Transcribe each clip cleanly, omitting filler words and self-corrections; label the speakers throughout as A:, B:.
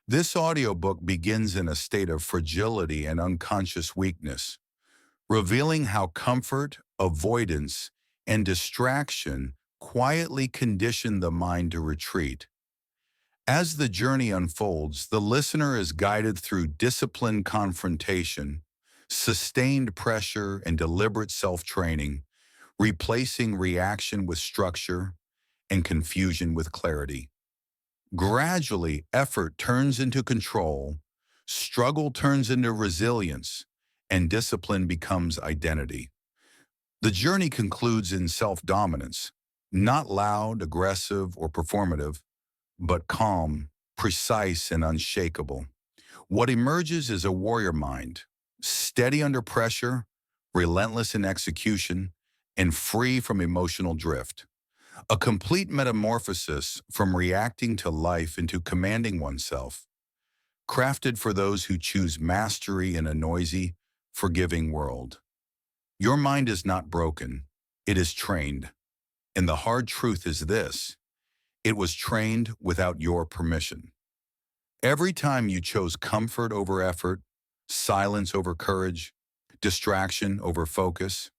A: This audiobook begins in a state of fragility and unconscious weakness, revealing how comfort, avoidance, and distraction quietly condition the mind to retreat. As the journey unfolds, the listener is guided through disciplined confrontation, sustained pressure, and deliberate self-training, replacing reaction with structure and confusion with clarity. Gradually, effort turns into control, struggle turns into resilience, and discipline becomes identity. The journey concludes in self-dominance, not loud, aggressive, or performative, but calm, precise, and unshakable. What emerges is a warrior mind, steady under pressure, relentless in execution, and free from emotional drift. A complete metamorphosis from reacting to life into commanding oneself, crafted for those who choose mastery in a noisy, forgiving world. Your mind is not broken, it is trained. And the hard truth is this: it was trained without your permission. Every time you chose comfort over effort, silence over courage, distraction over focus,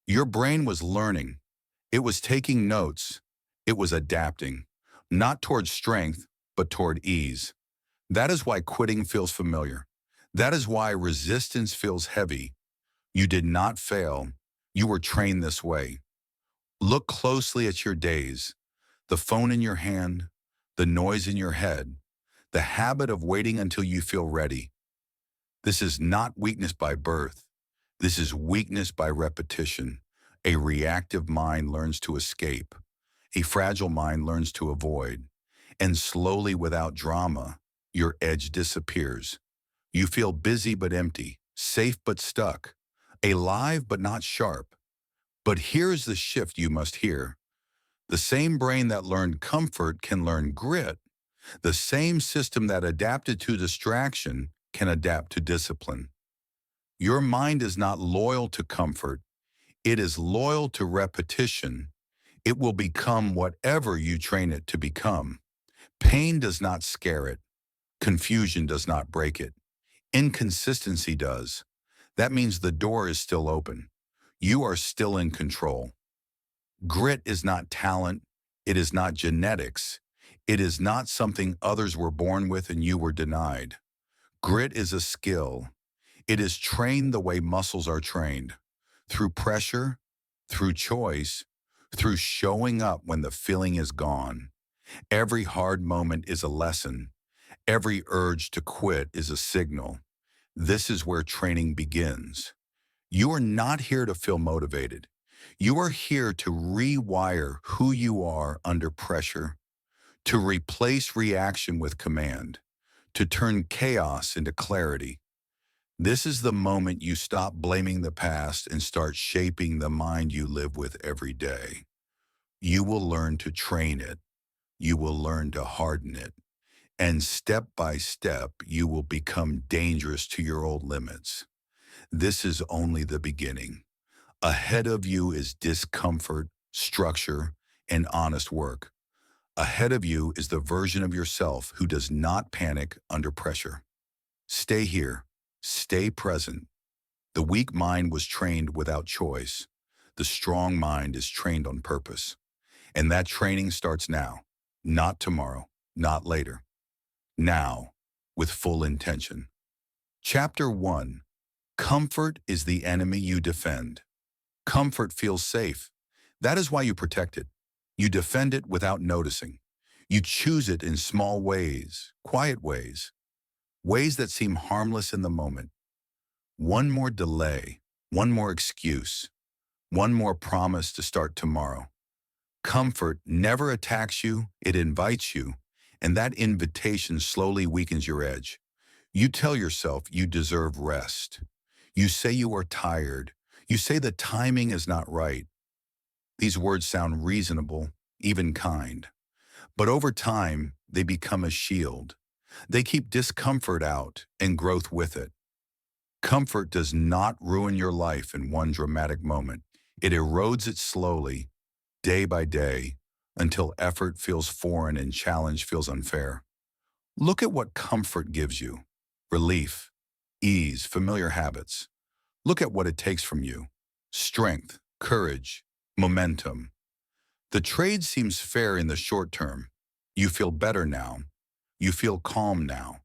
A: your brain was learning. It was taking notes. It was adapting, not toward strength, but toward ease. That is why quitting feels familiar. That is why resistance feels heavy. You did not fail. You were trained this way. Look closely at your days, the phone in your hand, the noise in your head, the habit of waiting until you feel ready. This is not weakness by birth. This is weakness by repetition. A reactive mind learns to escape. A fragile mind learns to avoid. And slowly, without drama, your edge disappears. You feel busy but empty, safe but stuck, alive but not sharp. But here's the shift you must hear. The same brain that learned comfort can learn grit. The same system that adapted to distraction can adapt to discipline. Your mind is not loyal to comfort. It is loyal to repetition. It will become whatever you train it to become. Pain does not scare it. Confusion does not break it. Inconsistency does. That means the door is still open. You are still in control. Grit is not talent. It is not genetics. It is not something others were born with and you were denied. Grit is a skill. It is trained the way muscles are trained. Through pressure, through choice, through showing up when the feeling is gone. Every hard moment is a lesson. Every urge to quit is a signal. This is where training begins. You are not here to feel motivated. You are here to rewire who you are under pressure, to replace reaction with command, to turn chaos into clarity. This is the moment you stop blaming the past and start shaping the mind you live with every day. You will learn to train it. You will learn to harden it. And step by step, you will become dangerous to your old limits. This is only the beginning. Ahead of you is discomfort, structure, and honest work. Ahead of you is the version of yourself who does not panic under pressure. Stay here. Stay present. The weak mind was trained without choice. The strong mind is trained on purpose. And that training starts now, not tomorrow, not later. Now, with full intention. Chapter 1. Comfort is the enemy you defend. Comfort feels safe. That is why you protect it. You defend it without noticing. You choose it in small ways, quiet ways, ways that seem harmless in the moment. One more delay, one more excuse, one more promise to start tomorrow. Comfort never attacks you, it invites you, and that invitation slowly weakens your edge. You tell yourself you deserve rest. You say you are tired. You say the timing is not right. These words sound reasonable, even kind. But over time, they become a shield. They keep discomfort out and growth with it. Comfort does not ruin your life in one dramatic moment. It erodes it slowly, day by day, until effort feels foreign and challenge feels unfair. Look at what comfort gives you: relief, ease, familiar habits. Look at what it takes from you: strength, courage, momentum. The trade seems fair in the short term. You feel better now. You feel calm now.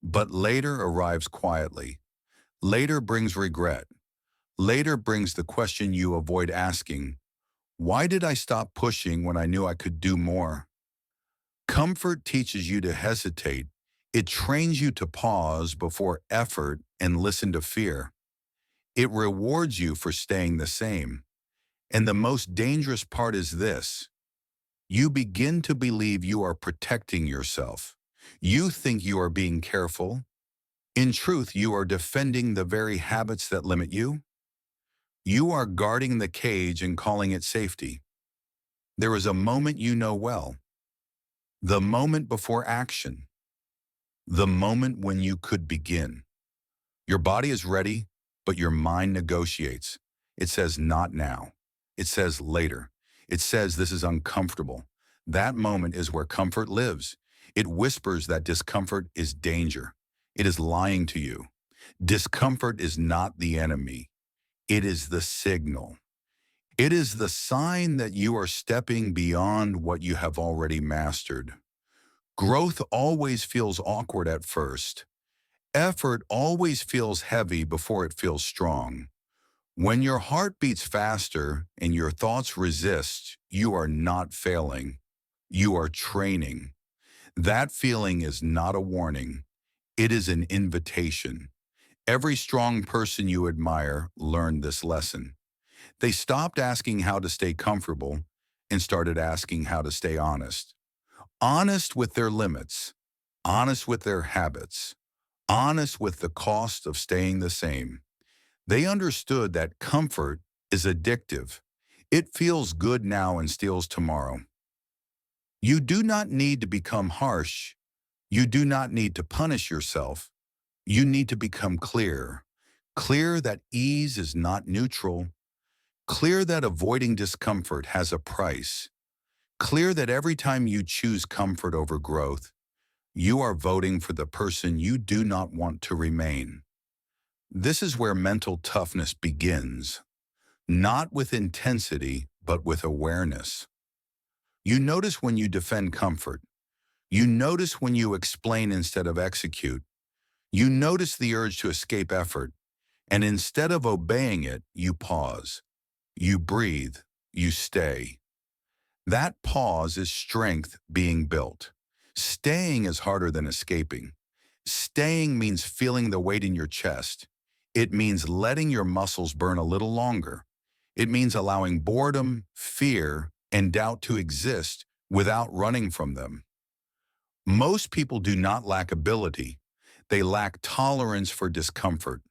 A: But later arrives quietly. Later brings regret. Later brings the question you avoid asking: why did I stop pushing when I knew I could do more? Comfort teaches you to hesitate. It trains you to pause before effort and listen to fear. It rewards you for staying the same. And the most dangerous part is this: you begin to believe you are protecting yourself. You think you are being careful. In truth, you are defending the very habits that limit you. You are guarding the cage and calling it safety. There is a moment you know well: the moment before action, the moment when you could begin. Your body is ready, but your mind negotiates. It says, not now. It says, later. It says, this is uncomfortable. That moment is where comfort lives. It whispers that discomfort is danger. It is lying to you. Discomfort is not the enemy. It is the signal. It is the sign that you are stepping beyond what you have already mastered. Growth always feels awkward at first. Effort always feels heavy before it feels strong. When your heart beats faster and your thoughts resist, you are not failing. You are training. That feeling is not a warning. It is an invitation. Every strong person you admire learned this lesson. They stopped asking how to stay comfortable and started asking how to stay honest. Honest with their limits, honest with their habits, honest with the cost of staying the same. They understood that comfort is addictive. It feels good now and steals tomorrow. You do not need to become harsh. You do not need to punish yourself. You need to become clear. Clear that ease is not neutral. Clear that avoiding discomfort has a price. Clear that every time you choose comfort over growth, you are voting for the person you do not want to remain. This is where mental toughness begins, not with intensity, but with awareness. You notice when you defend comfort. You notice when you explain instead of execute. You notice the urge to escape effort, and instead of obeying it, you pause. You breathe. You stay. That pause is strength being built. Staying is harder than escaping. Staying means feeling the weight in your chest. It means letting your muscles burn a little longer. It means allowing boredom, fear, and doubt to exist without running from them. Most people do not lack ability. They lack tolerance for discomfort.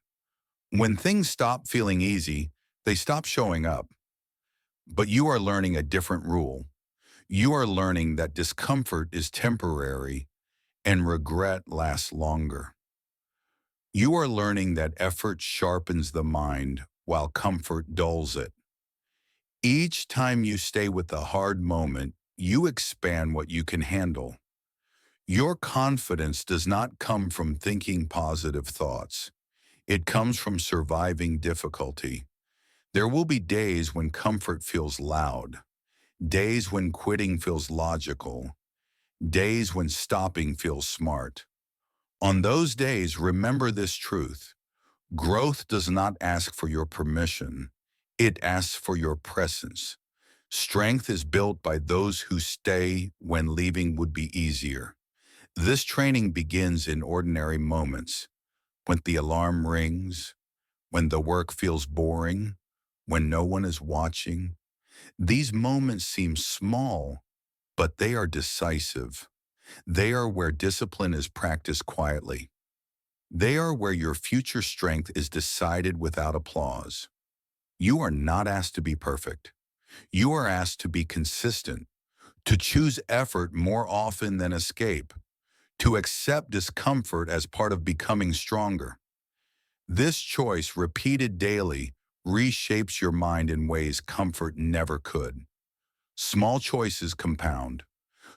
A: When things stop feeling easy, they stop showing up. But you are learning a different rule. You are learning that discomfort is temporary and regret lasts longer. You are learning that effort sharpens the mind while comfort dulls it. Each time you stay with the hard moment, you expand what you can handle. Your confidence does not come from thinking positive thoughts. It comes from surviving difficulty. There will be days when comfort feels loud, days when quitting feels logical, days when stopping feels smart. On those days, remember this truth: growth does not ask for your permission. It asks for your presence. Strength is built by those who stay when leaving would be easier. This training begins in ordinary moments: when the alarm rings, when the work feels boring, when no one is watching. These moments seem small, but they are decisive. They are where discipline is practiced quietly. They are where your future strength is decided without applause. You are not asked to be perfect. You are asked to be consistent, to choose effort more often than escape, to accept discomfort as part of becoming stronger. This choice, repeated daily, reshapes your mind in ways comfort never could. Small choices compound.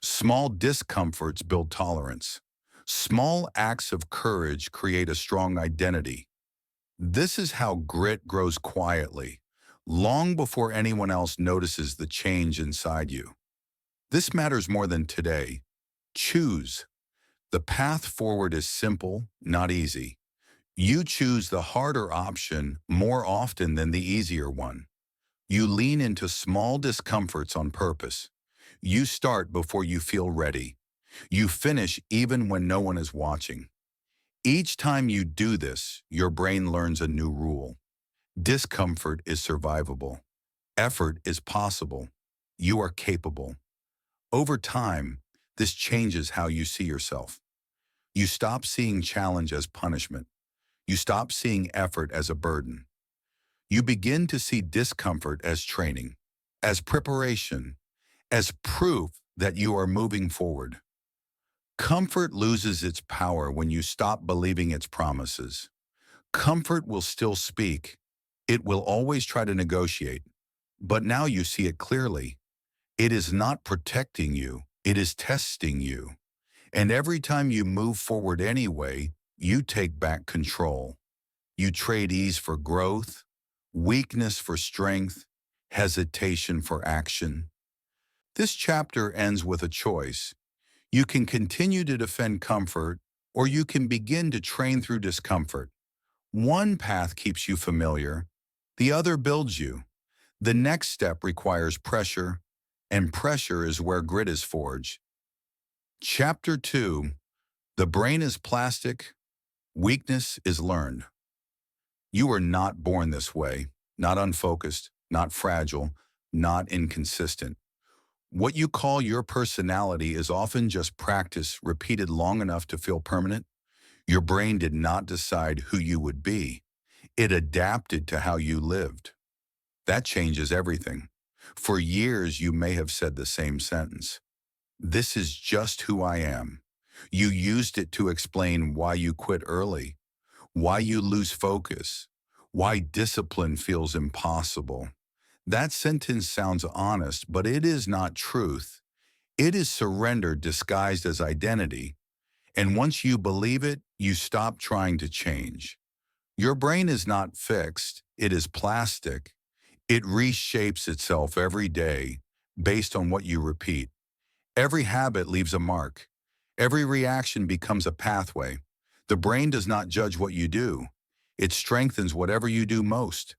A: Small discomforts build tolerance. Small acts of courage create a strong identity. This is how grit grows quietly, long before anyone else notices the change inside you. This matters more than today. Choose. The path forward is simple, not easy. You choose the harder option more often than the easier one. You lean into small discomforts on purpose. You start before you feel ready. You finish even when no one is watching. Each time you do this, your brain learns a new rule. Discomfort is survivable. Effort is possible. You are capable. Over time, this changes how you see yourself. You stop seeing challenge as punishment. You stop seeing effort as a burden. You begin to see discomfort as training, as preparation, as proof that you are moving forward. Comfort loses its power when you stop believing its promises. Comfort will still speak. It will always try to negotiate. But now you see it clearly. It is not protecting you. It is testing you. And every time you move forward anyway, you take back control. You trade ease for growth, weakness for strength, hesitation for action. This chapter ends with a choice. You can continue to defend comfort, or you can begin to train through discomfort. One path keeps you familiar, the other builds you. The next step requires pressure, and pressure is where grit is forged. Chapter 2. The brain is plastic, weakness is learned. You are not born this way, not unfocused, not fragile, not inconsistent. What you call your personality is often just practice repeated long enough to feel permanent. Your brain did not decide who you would be. It adapted to how you lived. That changes everything. For years, you may have said the same sentence. This is just who I am. You used it to explain why you quit early, why you lose focus, why discipline feels impossible. That sentence sounds honest, but it is not truth. It is surrender disguised as identity. And once you believe it, you stop trying to change. Your brain is not fixed. It is plastic. It reshapes itself every day based on what you repeat. Every habit leaves a mark. Every reaction becomes a pathway. The brain does not judge what you do. It strengthens whatever you do most.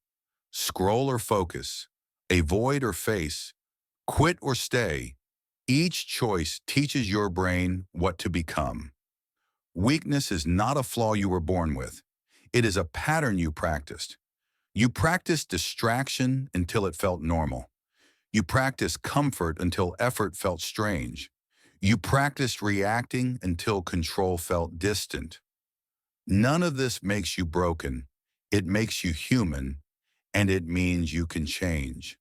A: Scroll or focus, avoid or face, quit or stay. Each choice teaches your brain what to become. Weakness is not a flaw you were born with. It is a pattern you practiced. You practiced distraction until it felt normal. You practiced comfort until effort felt strange. You practiced reacting until control felt distant. None of this makes you broken. It makes you human, and it means you can change.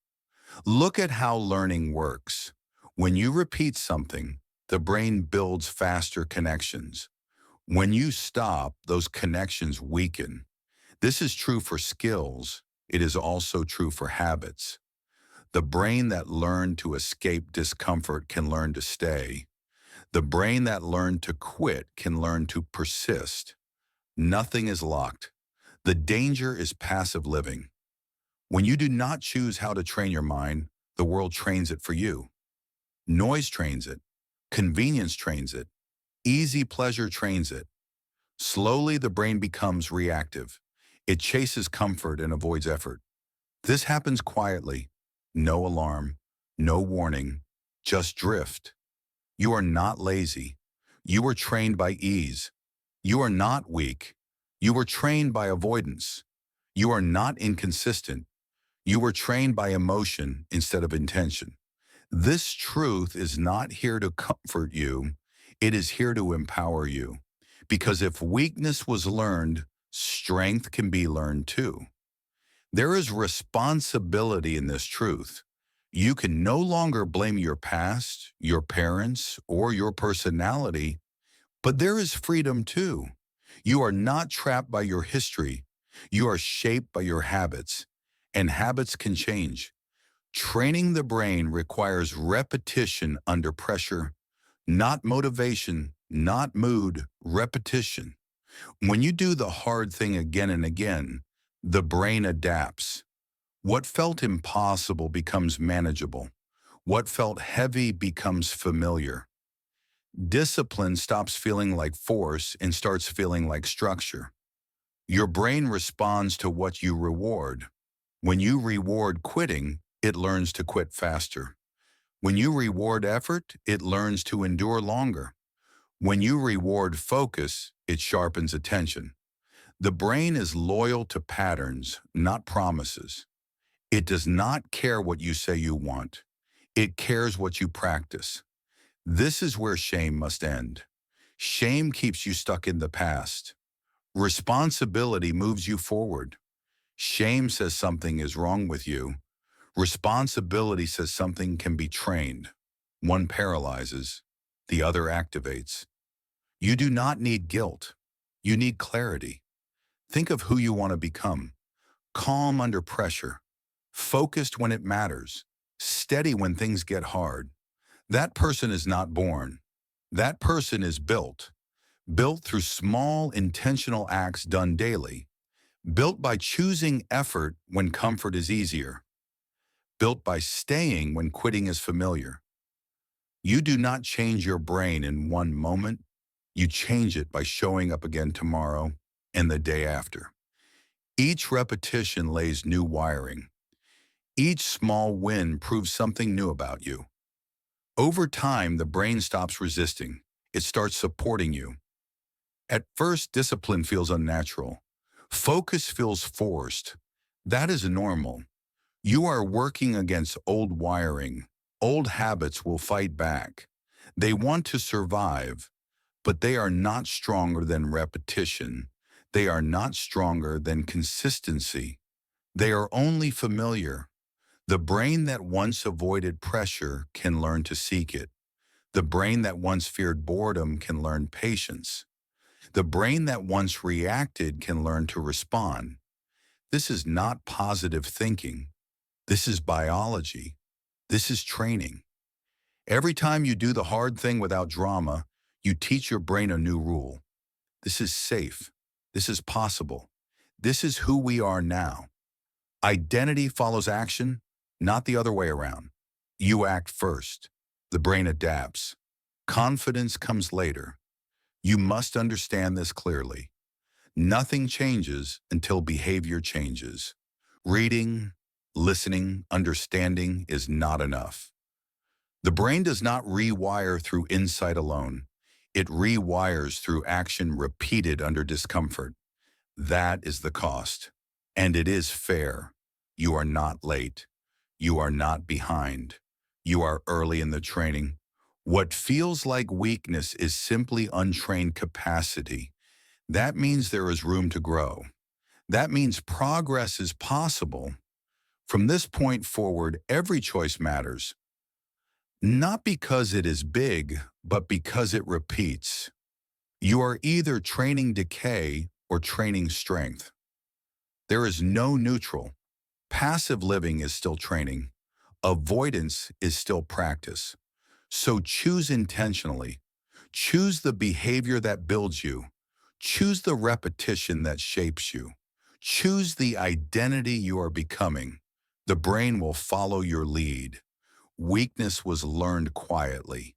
A: Look at how learning works. When you repeat something, the brain builds faster connections. When you stop, those connections weaken. This is true for skills. It is also true for habits. The brain that learned to escape discomfort can learn to stay. The brain that learned to quit can learn to persist. Nothing is locked. The danger is passive living. When you do not choose how to train your mind, the world trains it for you. Noise trains it. Convenience trains it. Easy pleasure trains it. Slowly, the brain becomes reactive. It chases comfort and avoids effort. This happens quietly. No alarm, no warning, just drift. You are not lazy. You were trained by ease. You are not weak. You were trained by avoidance. You are not inconsistent. You were trained by emotion instead of intention. This truth is not here to comfort you. It is here to empower you. Because if weakness was learned, strength can be learned too. There is responsibility in this truth. You can no longer blame your past, your parents, or your personality, but there is freedom too. You are not trapped by your history. You are shaped by your habits, and habits can change. Training the brain requires repetition under pressure, not motivation, not mood, repetition. When you do the hard thing again and again, the brain adapts. What felt impossible becomes manageable. What felt heavy becomes familiar. Discipline stops feeling like force and starts feeling like structure. Your brain responds to what you reward. When you reward quitting, it learns to quit faster. When you reward effort, it learns to endure longer. When you reward focus, it sharpens attention. The brain is loyal to patterns, not promises. It does not care what you say you want. It cares what you practice. This is where shame must end. Shame keeps you stuck in the past. Responsibility moves you forward. Shame says something is wrong with you. Responsibility says something can be trained. One paralyzes, the other activates. You do not need guilt. You need clarity. Think of who you want to become. Calm under pressure. Focused when it matters. Steady when things get hard. That person is not born. That person is built. Built through small, intentional acts done daily. Built by choosing effort when comfort is easier. Built by staying when quitting is familiar. You do not change your brain in one moment. You change it by showing up again tomorrow and the day after. Each repetition lays new wiring. Each small win proves something new about you. Over time, the brain stops resisting. It starts supporting you. At first, discipline feels unnatural. Focus feels forced. That is normal. You are working against old wiring. Old habits will fight back. They want to survive, but they are not stronger than repetition. They are not stronger than consistency. They are only familiar. The brain that once avoided pressure can learn to seek it. The brain that once feared boredom can learn patience. The brain that once reacted can learn to respond. This is not positive thinking. This is biology. This is training. Every time you do the hard thing without drama, you teach your brain a new rule. This is safe. This is possible. This is who we are now. Identity follows action, not the other way around. You act first. The brain adapts. Confidence comes later. You must understand this clearly. Nothing changes until behavior changes. Reading, listening, understanding is not enough. The brain does not rewire through insight alone. It rewires through action repeated under discomfort. That is the cost. And it is fair. You are not late. You are not behind. You are early in the training. What feels like weakness is simply untrained capacity. That means there is room to grow. That means progress is possible. From this point forward, every choice matters. Not because it is big, but because it repeats. You are either training decay or training strength. There is no neutral. Passive living is still training. Avoidance is still practice. So choose intentionally. Choose the behavior that builds you. Choose the repetition that shapes you. Choose the identity you are becoming. The brain will follow your lead. Weakness was learned quietly.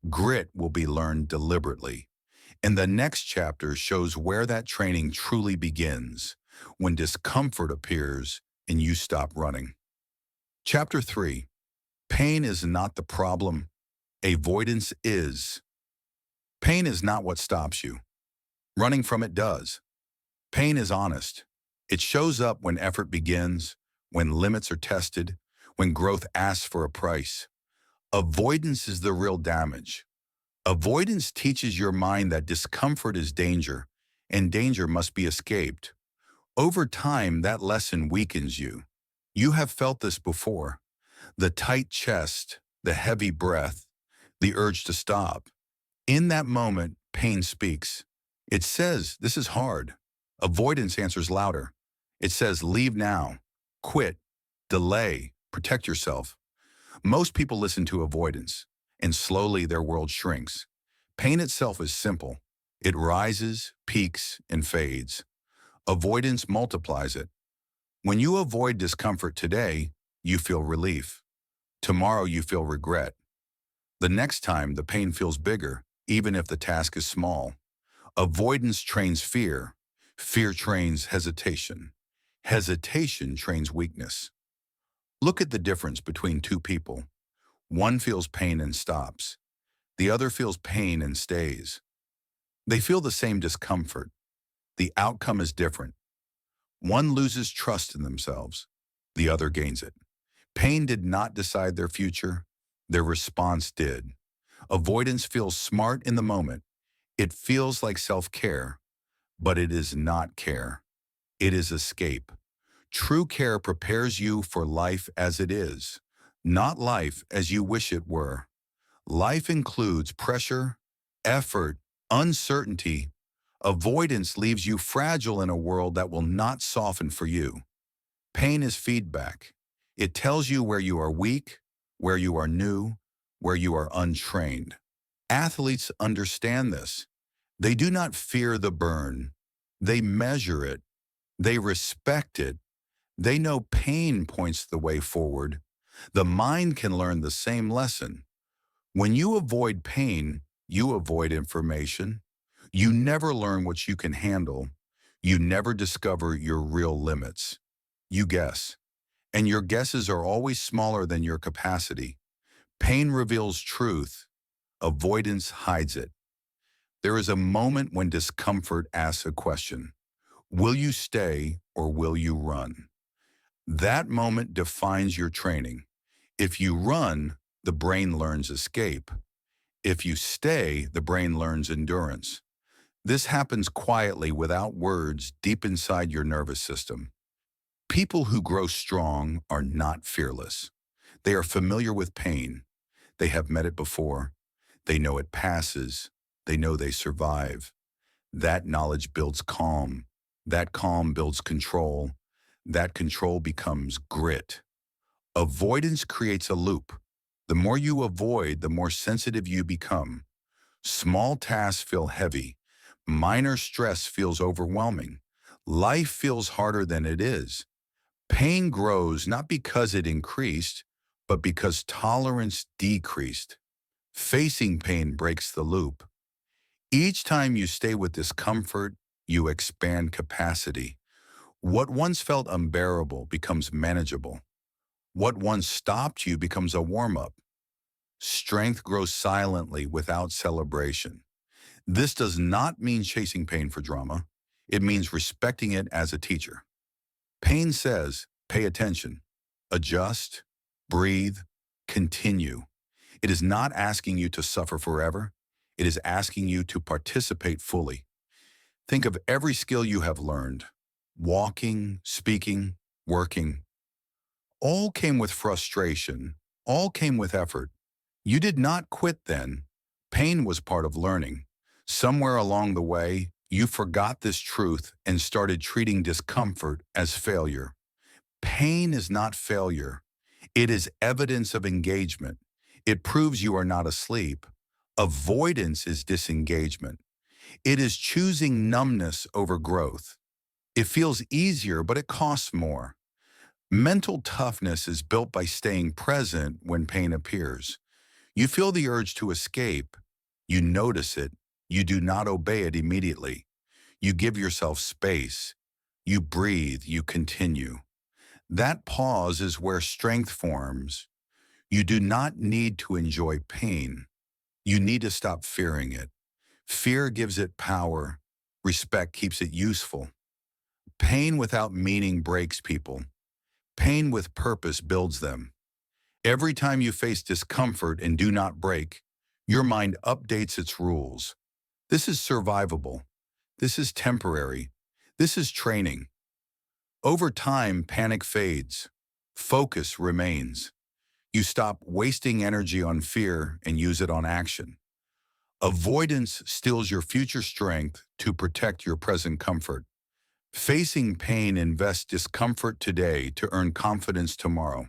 A: Grit will be learned deliberately. And the next chapter shows where that training truly begins, when discomfort appears and you stop running. Chapter 3. Pain is not the problem. Avoidance is. Pain is not what stops you. Running from it does. Pain is honest. It shows up when effort begins, when limits are tested, when growth asks for a price. Avoidance is the real damage. Avoidance teaches your mind that discomfort is danger, and danger must be escaped. Over time, that lesson weakens you. You have felt this before. The tight chest, the heavy breath, the urge to stop. In that moment, pain speaks. It says, this is hard. Avoidance answers louder. It says, leave now, quit, delay, protect yourself. Most people listen to avoidance, and slowly their world shrinks. Pain itself is simple. It rises, peaks, and fades. Avoidance multiplies it. When you avoid discomfort today, you feel relief. Tomorrow you feel regret. The next time the pain feels bigger, even if the task is small. Avoidance trains fear. Fear trains hesitation. Hesitation trains weakness. Look at the difference between two people. One feels pain and stops. The other feels pain and stays. They feel the same discomfort. The outcome is different. One loses trust in themselves. The other gains it. Pain did not decide their future. Their response did. Avoidance feels smart in the moment. It feels like self-care, but it is not care. It is escape. True care prepares you for life as it is, not life as you wish it were. Life includes pressure, effort, uncertainty. Avoidance leaves you fragile in a world that will not soften for you. Pain is feedback. It tells you where you are weak, where you are new, where you are untrained. Athletes understand this. They do not fear the burn. They measure it. They respect it. They know pain points the way forward. The mind can learn the same lesson. When you avoid pain, you avoid information. You never learn what you can handle. You never discover your real limits. You guess. And your guesses are always smaller than your capacity. Pain reveals truth. Avoidance hides it. There is a moment when discomfort asks a question. Will you stay or will you run? That moment defines your training. If you run, the brain learns escape. If you stay, the brain learns endurance. This happens quietly without words deep inside your nervous system. People who grow strong are not fearless. They are familiar with pain. They have met it before. They know it passes. They know they survive. That knowledge builds calm. That calm builds control. That control becomes grit. Avoidance creates a loop. The more you avoid, the more sensitive you become. Small tasks feel heavy. Minor stress feels overwhelming. Life feels harder than it is. Pain grows not because it increased, but because tolerance decreased. Facing pain breaks the loop. Each time you stay with discomfort, you expand capacity. What once felt unbearable becomes manageable. What once stopped you becomes a warm-up. Strength grows silently without celebration. This does not mean chasing pain for drama. It means respecting it as a teacher. Pain says, pay attention, adjust, breathe, continue. It is not asking you to suffer forever. It is asking you to participate fully. Think of every skill you have learned. Walking, speaking, working. All came with frustration. All came with effort. You did not quit then. Pain was part of learning. Somewhere along the way, you forgot this truth and started treating discomfort as failure. Pain is not failure. It is evidence of engagement. It proves you are not asleep. Avoidance is disengagement. It is choosing numbness over growth. It feels easier, but it costs more. Mental toughness is built by staying present when pain appears. You feel the urge to escape. You notice it. You do not obey it immediately. You give yourself space. You breathe. You continue. That pause is where strength forms. You do not need to enjoy pain. You need to stop fearing it. Fear gives it power. Respect keeps it useful. Pain without meaning breaks people. Pain with purpose builds them. Every time you face discomfort and do not break, your mind updates its rules. This is survivable. This is temporary. This is training. Over time, panic fades. Focus remains. You stop wasting energy on fear and use it on action. Avoidance steals your future strength to protect your present comfort. Facing pain invests discomfort today to earn confidence tomorrow.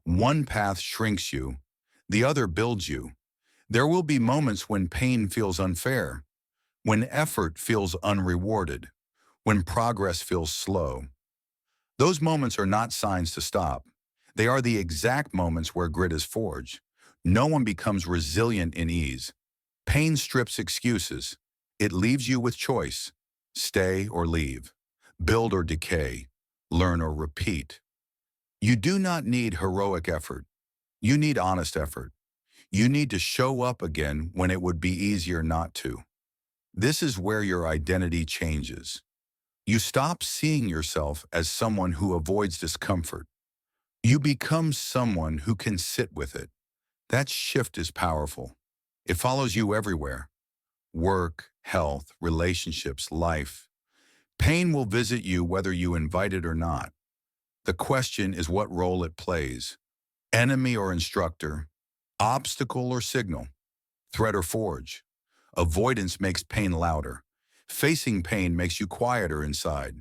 A: One path shrinks you, the other builds you. There will be moments when pain feels unfair, when effort feels unrewarded, when progress feels slow. Those moments are not signs to stop. They are the exact moments where grit is forged. No one becomes resilient in ease. Pain strips excuses. It leaves you with choice. Stay or leave. Build or decay. Learn or repeat. You do not need heroic effort. You need honest effort. You need to show up again when it would be easier not to. This is where your identity changes. You stop seeing yourself as someone who avoids discomfort. You become someone who can sit with it. That shift is powerful. It follows you everywhere. Work, health, relationships, life. Pain will visit you whether you invite it or not. The question is what role it plays. Enemy or instructor, obstacle or signal, threat or forge. Avoidance makes pain louder. Facing pain makes you quieter inside.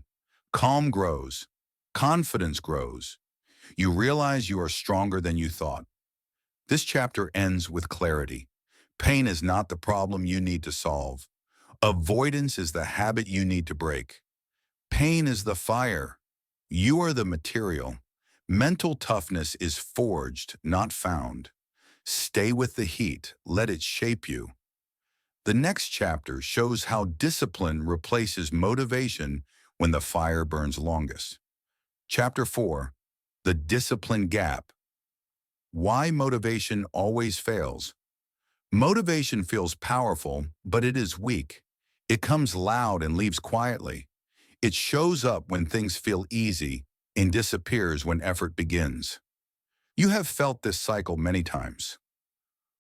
A: Calm grows. Confidence grows. You realize you are stronger than you thought. This chapter ends with clarity. Pain is not the problem you need to solve. Avoidance is the habit you need to break. Pain is the fire. You are the material. Mental toughness is forged, not found. Stay with the heat. Let it shape you. The next chapter shows how discipline replaces motivation when the fire burns longest. Chapter 4, The Discipline Gap. Why motivation always fails. Motivation feels powerful, but it is weak. It comes loud and leaves quietly. It shows up when things feel easy and disappears when effort begins. You have felt this cycle many times.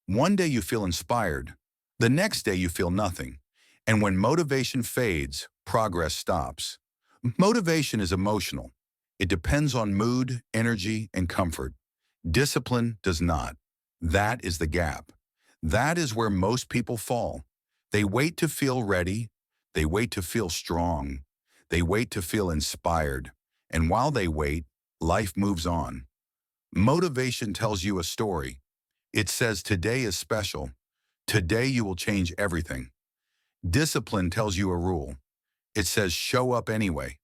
A: One day you feel inspired, the next day you feel nothing, and when motivation fades, progress stops. Motivation is emotional. It depends on mood, energy, and comfort. Discipline does not. That is the gap. That is where most people fall. They wait to feel ready. They wait to feel strong. They wait to feel inspired. And while they wait, life moves on. Motivation tells you a story. It says today is special. Today you will change everything. Discipline tells you a rule. It says show up anyway.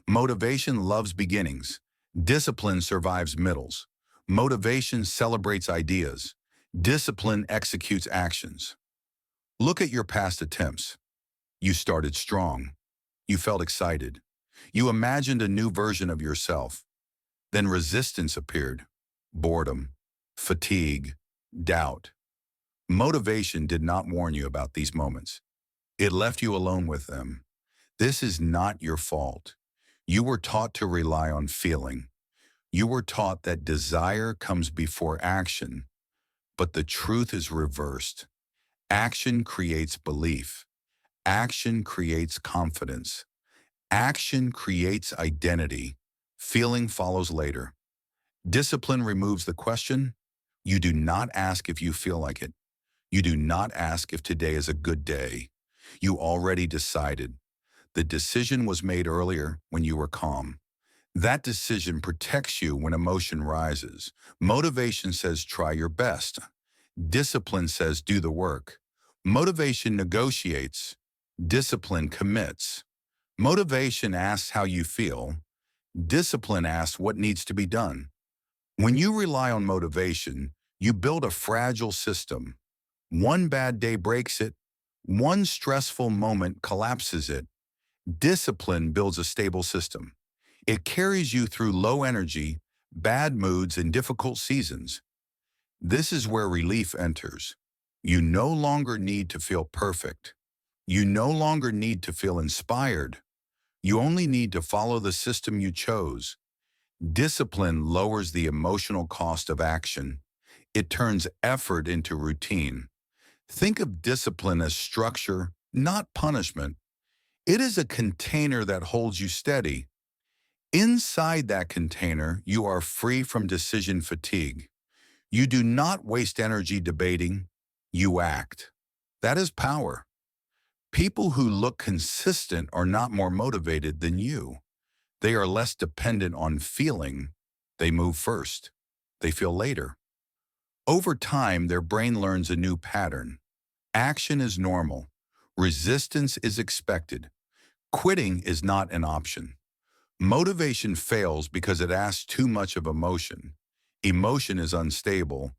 A: Motivation loves beginnings. Discipline survives middles. Motivation celebrates ideas. Discipline executes actions. Look at your past attempts. You started strong. You felt excited. You imagined a new version of yourself. Then resistance appeared. Boredom, fatigue, doubt. Motivation did not warn you about these moments. It left you alone with them. This is not your fault. You were taught to rely on feeling. You were taught that desire comes before action. But the truth is reversed. Action creates belief. Action creates confidence. Action creates identity. Feeling follows later. Discipline removes the question. You do not ask if you feel like it. You do not ask if today is a good day. You already decided. The decision was made earlier when you were calm. That decision protects you when emotion rises. Motivation says try your best. Discipline says do the work. Motivation negotiates. Discipline commits. Motivation asks how you feel. Discipline asks what needs to be done. When you rely on motivation, you build a fragile system. One bad day breaks it. One stressful moment collapses it. Discipline builds a stable system. It carries you through low energy, bad moods, and difficult seasons. This is where relief enters. You no longer need to feel perfect. You no longer need to feel inspired. You only need to follow the system you chose. Discipline lowers the emotional cost of action. It turns effort into routine. Think of discipline as structure, not punishment. It is a container that holds you steady. Inside that container, you are free from decision fatigue. You do not waste energy debating. You act. That is power. People who look consistent are not more motivated than you. They are less dependent on feeling. They move first. They feel later. Over time, their brain learns a new pattern. Action is normal. Resistance is expected. Quitting is not an option. Motivation fails because it asks too much of emotion. Emotion is unstable.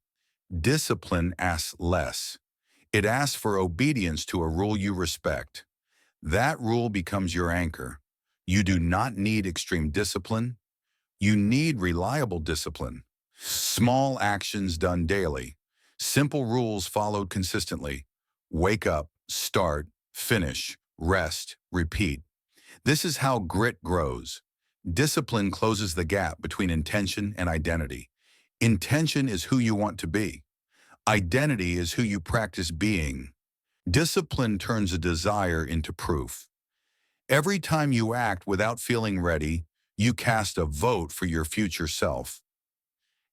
A: Discipline asks less. It asks for obedience to a rule you respect. That rule becomes your anchor. You do not need extreme discipline. You need reliable discipline. Small actions done daily. Simple rules followed consistently. Wake up, start, finish, rest, repeat. This is how grit grows. Discipline closes the gap between intention and identity. Intention is who you want to be. Identity is who you practice being. Discipline turns a desire into proof. Every time you act without feeling ready, you cast a vote for your future self.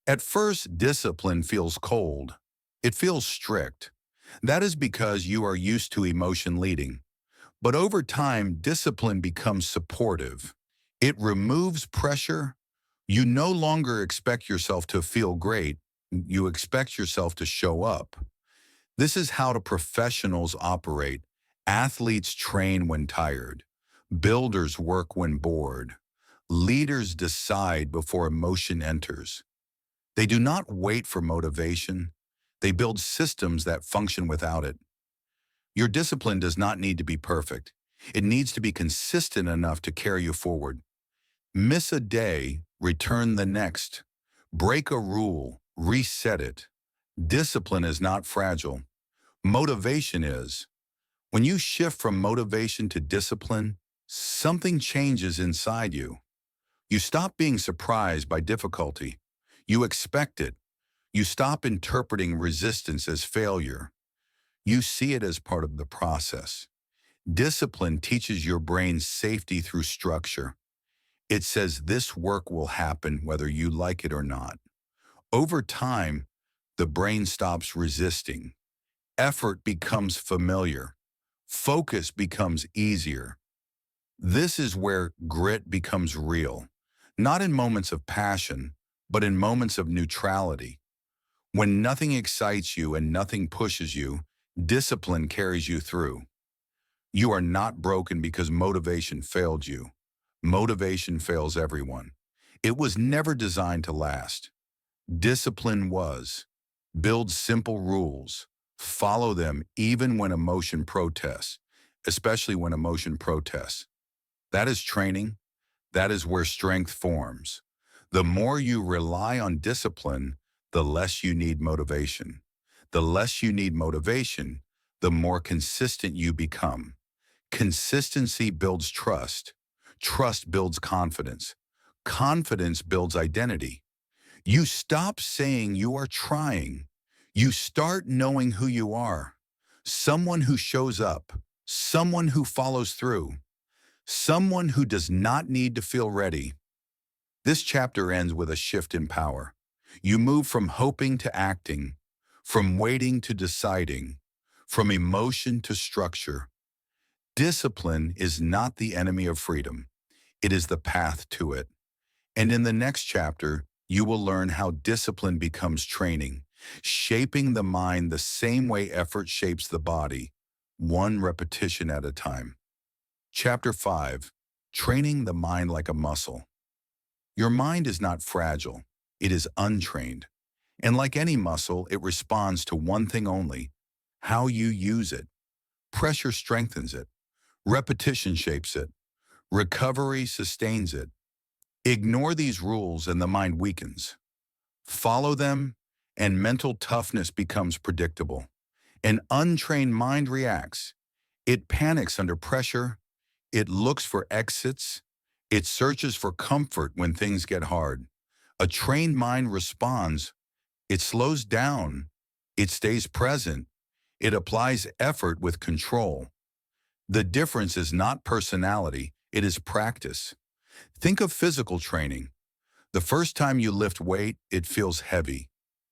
A: At first, discipline feels cold. It feels strict. That is because you are used to emotion leading. But over time, discipline becomes supportive. It removes pressure. You no longer expect yourself to feel great. You expect yourself to show up. This is how the professionals operate. Athletes train when tired. Builders work when bored. Leaders decide before emotion enters. They do not wait for motivation. They build systems that function without it. Your discipline does not need to be perfect. It needs to be consistent enough to carry you forward. Miss a day, return the next. Break a rule, reset it. Discipline is not fragile. Motivation is. When you shift from motivation to discipline, something changes inside you. You stop being surprised by difficulty. You expect it. You stop interpreting resistance as failure. You see it as part of the process. Discipline teaches your brain safety through structure. It says this work will happen whether you like it or not. Over time, the brain stops resisting. Effort becomes familiar. Focus becomes easier. This is where grit becomes real, not in moments of passion, but in moments of neutrality. When nothing excites you and nothing pushes you, discipline carries you through. You are not broken because motivation failed you. Motivation fails everyone. It was never designed to last. Discipline was. Build simple rules. Follow them even when emotion protests, especially when emotion protests. That is training. That is where strength forms. The more you rely on discipline, the less you need motivation. The less you need motivation, the more consistent you become. Consistency builds trust. Trust builds confidence. Confidence builds identity. You stop saying you are trying. You start knowing who you are. Someone who shows up. Someone who follows through. Someone who does not need to feel ready. This chapter ends with a shift in power. You move from hoping to acting, from waiting to deciding, from emotion to structure. Discipline is not the enemy of freedom. It is the path to it. And in the next chapter, you will learn how discipline becomes training, shaping the mind the same way effort shapes the body, one repetition at a time. Chapter 5, Training the Mind Like a Muscle. Your mind is not fragile. It is untrained. And like any muscle, it responds to one thing only: how you use it. Pressure strengthens it. Repetition shapes it. Recovery sustains it. Ignore these rules and the mind weakens. Follow them, and mental toughness becomes predictable. An untrained mind reacts. It panics under pressure. It looks for exits. It searches for comfort when things get hard. A trained mind responds. It slows down. It stays present. It applies effort with control. The difference is not personality, it is practice. Think of physical training. The first time you lift weight, it feels heavy.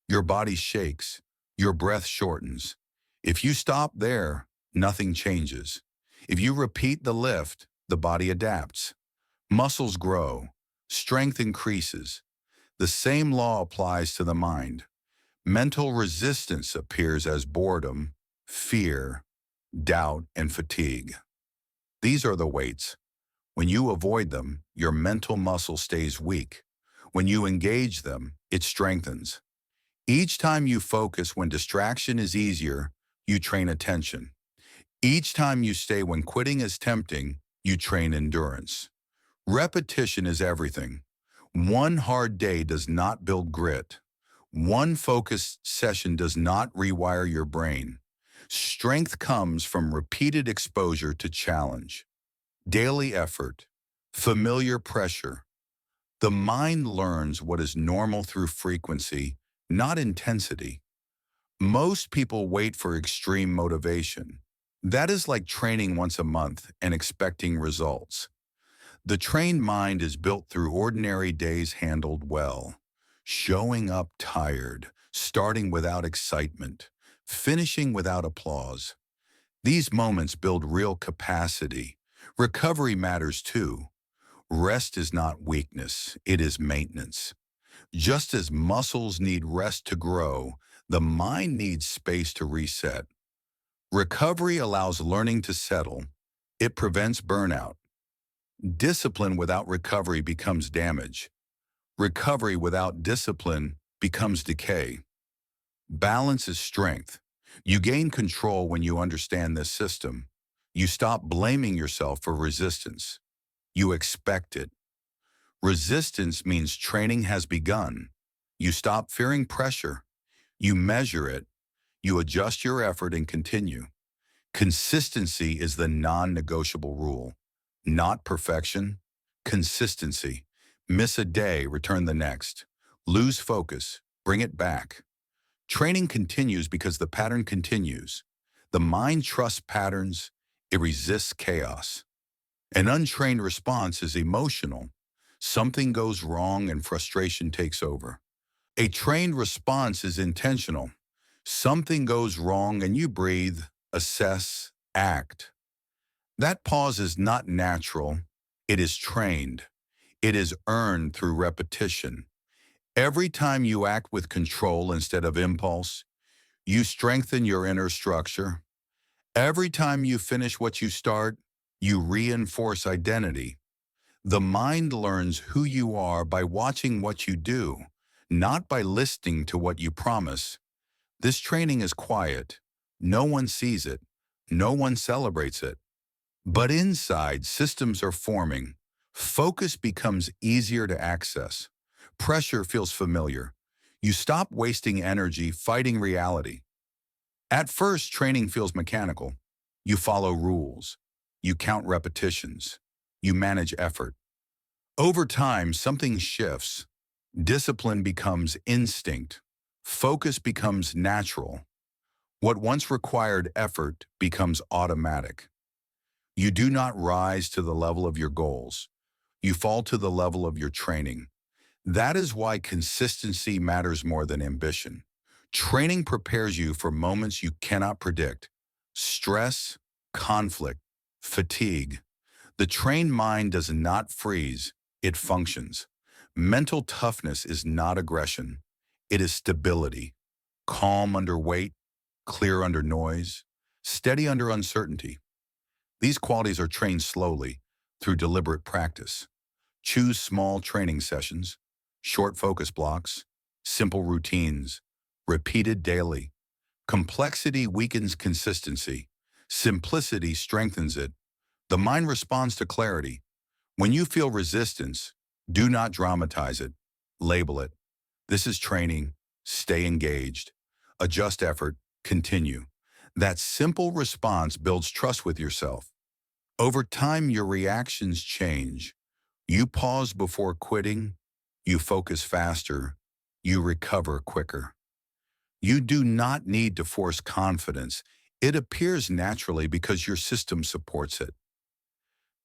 A: Your body shakes. Your breath shortens. If you stop there, nothing changes. If you repeat the lift, the body adapts. Muscles grow. Strength increases. The same law applies to the mind. Mental resistance appears as boredom, fear, doubt, and fatigue. These are the weights. When you avoid them, your mental muscle stays weak. When you engage them, it strengthens. Each time you focus when distraction is easier, you train attention. Each time you stay when quitting is tempting, you train endurance. Repetition is everything. One hard day does not build grit. One focused session does not rewire your brain. Strength comes from repeated exposure to challenge. Daily effort, familiar pressure. The mind learns what is normal through frequency, not intensity. Most people wait for extreme motivation. That is like training once a month and expecting results. The trained mind is built through ordinary days handled well. Showing up tired, starting without excitement, finishing without applause. These moments build real capacity. Recovery matters too. Rest is not weakness, it is maintenance. Just as muscles need rest to grow, the mind needs space to reset. Recovery allows learning to settle. It prevents burnout. Discipline without recovery becomes damage. Recovery without discipline becomes decay. Balance is strength. You gain control when you understand this system. You stop blaming yourself for resistance. You expect it. Resistance means training has begun. You stop fearing pressure. You measure it. You adjust your effort and continue. Consistency is the non-negotiable rule. Not perfection. Consistency. Miss a day, return the next. Lose focus, bring it back. Training continues because the pattern continues. The mind trusts patterns. It resists chaos. An untrained response is emotional. Something goes wrong and frustration takes over. A trained response is intentional. Something goes wrong and you breathe, assess, act. That pause is not natural. It is trained. It is earned through repetition. Every time you act with control instead of impulse, you strengthen your inner structure. Every time you finish what you start, you reinforce identity. The mind learns who you are by watching what you do, not by listening to what you promise. This training is quiet. No one sees it. No one celebrates it. But inside, systems are forming. Focus becomes easier to access. Pressure feels familiar. You stop wasting energy fighting reality. At first, training feels mechanical. You follow rules. You count repetitions. You manage effort. Over time, something shifts. Discipline becomes instinct. Focus becomes natural. What once required effort becomes automatic. You do not rise to the level of your goals. You fall to the level of your training. That is why consistency matters more than ambition. Training prepares you for moments you cannot predict. Stress, conflict, fatigue. The trained mind does not freeze, it functions. Mental toughness is not aggression. It is stability. Calm under weight, clear under noise, steady under uncertainty. These qualities are trained slowly through deliberate practice. Choose small training sessions, short focus blocks, simple routines, repeated daily. Complexity weakens consistency. Simplicity strengthens it. The mind responds to clarity. When you feel resistance, do not dramatize it. Label it. This is training. Stay engaged. Adjust effort. Continue. That simple response builds trust with yourself. Over time, your reactions change. You pause before quitting. You focus faster. You recover quicker. You do not need to force confidence. It appears naturally because your system supports it.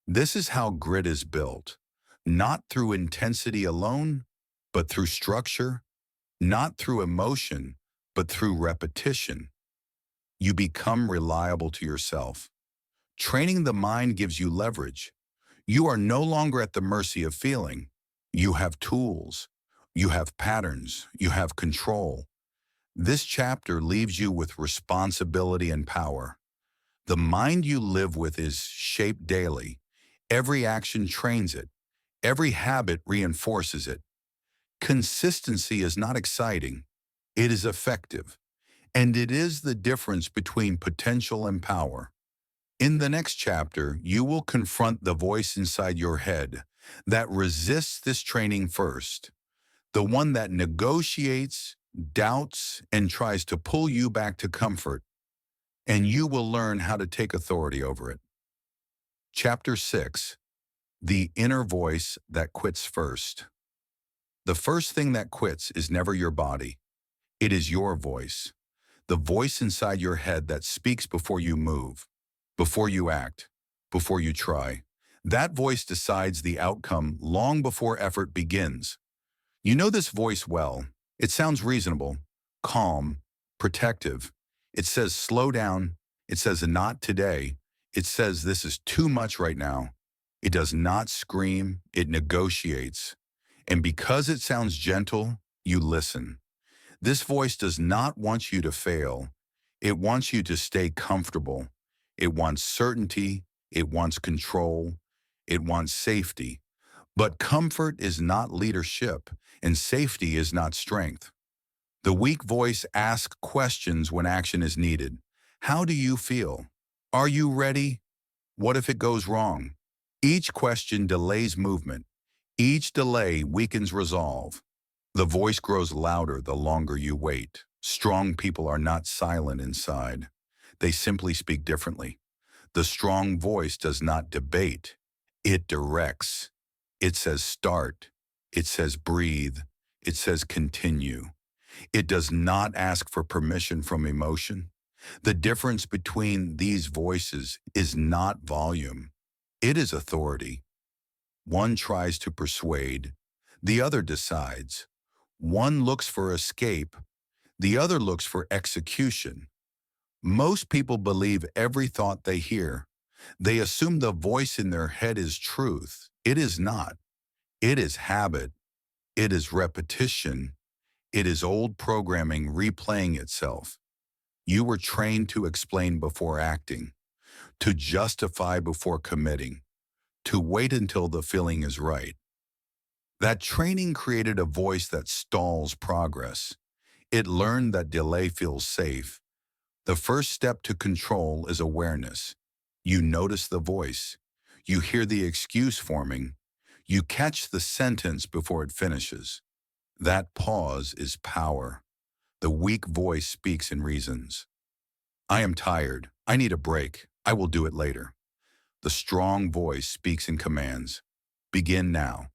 A: This is how grit is built, not through intensity alone, but through structure, not through emotion, but through repetition. You become reliable to yourself. Training the mind gives you leverage. You are no longer at the mercy of feeling. You have tools. You have patterns. You have control. This chapter leaves you with responsibility and power. The mind you live with is shaped daily. Every action trains it. Every habit reinforces it. Consistency is not exciting. It is effective. And it is the difference between potential and power. In the next chapter, you will confront the voice inside your head that resists this training first, the one that negotiates, doubts, and tries to pull you back to comfort, and you will learn how to take authority over it. Chapter 6. The Inner Voice That Quits First. The first thing that quits is never your body. It is your voice. The voice inside your head that speaks before you move, before you act, before you try. That voice decides the outcome long before effort begins. You know this voice well. It sounds reasonable, calm, protective. It says slow down. It says not today. It says this is too much right now. It does not scream. It negotiates. And because it sounds gentle, you listen. This voice does not want you to fail. It wants you to stay comfortable. It wants certainty. It wants control. It wants safety. But comfort is not leadership, and safety is not strength. The weak voice asks questions when action is needed. How do you feel? Are you ready? What if it goes wrong? Each question delays movement. Each delay weakens resolve. The voice grows louder the longer you wait. Strong people are not silent inside. They simply speak differently. The strong voice does not debate. It directs. It says start. It says breathe. It says continue. It does not ask for permission from emotion. The difference between these voices is not volume. It is authority. One tries to persuade. The other decides. One looks for escape. The other looks for execution. Most people believe every thought they hear. They assume the voice in their head is truth. It is not. It is habit. It is repetition. It is old programming replaying itself. You were trained to explain before acting, to justify before committing, to wait until the feeling is right. That training created a voice that stalls progress. It learned that delay feels safe. The first step to control is awareness. You notice the voice. You hear the excuse forming. You catch the sentence before it finishes. That pause is power. The weak voice speaks and reasons. I am tired. I need a break. I will do it later. The strong voice speaks and commands. Begin now.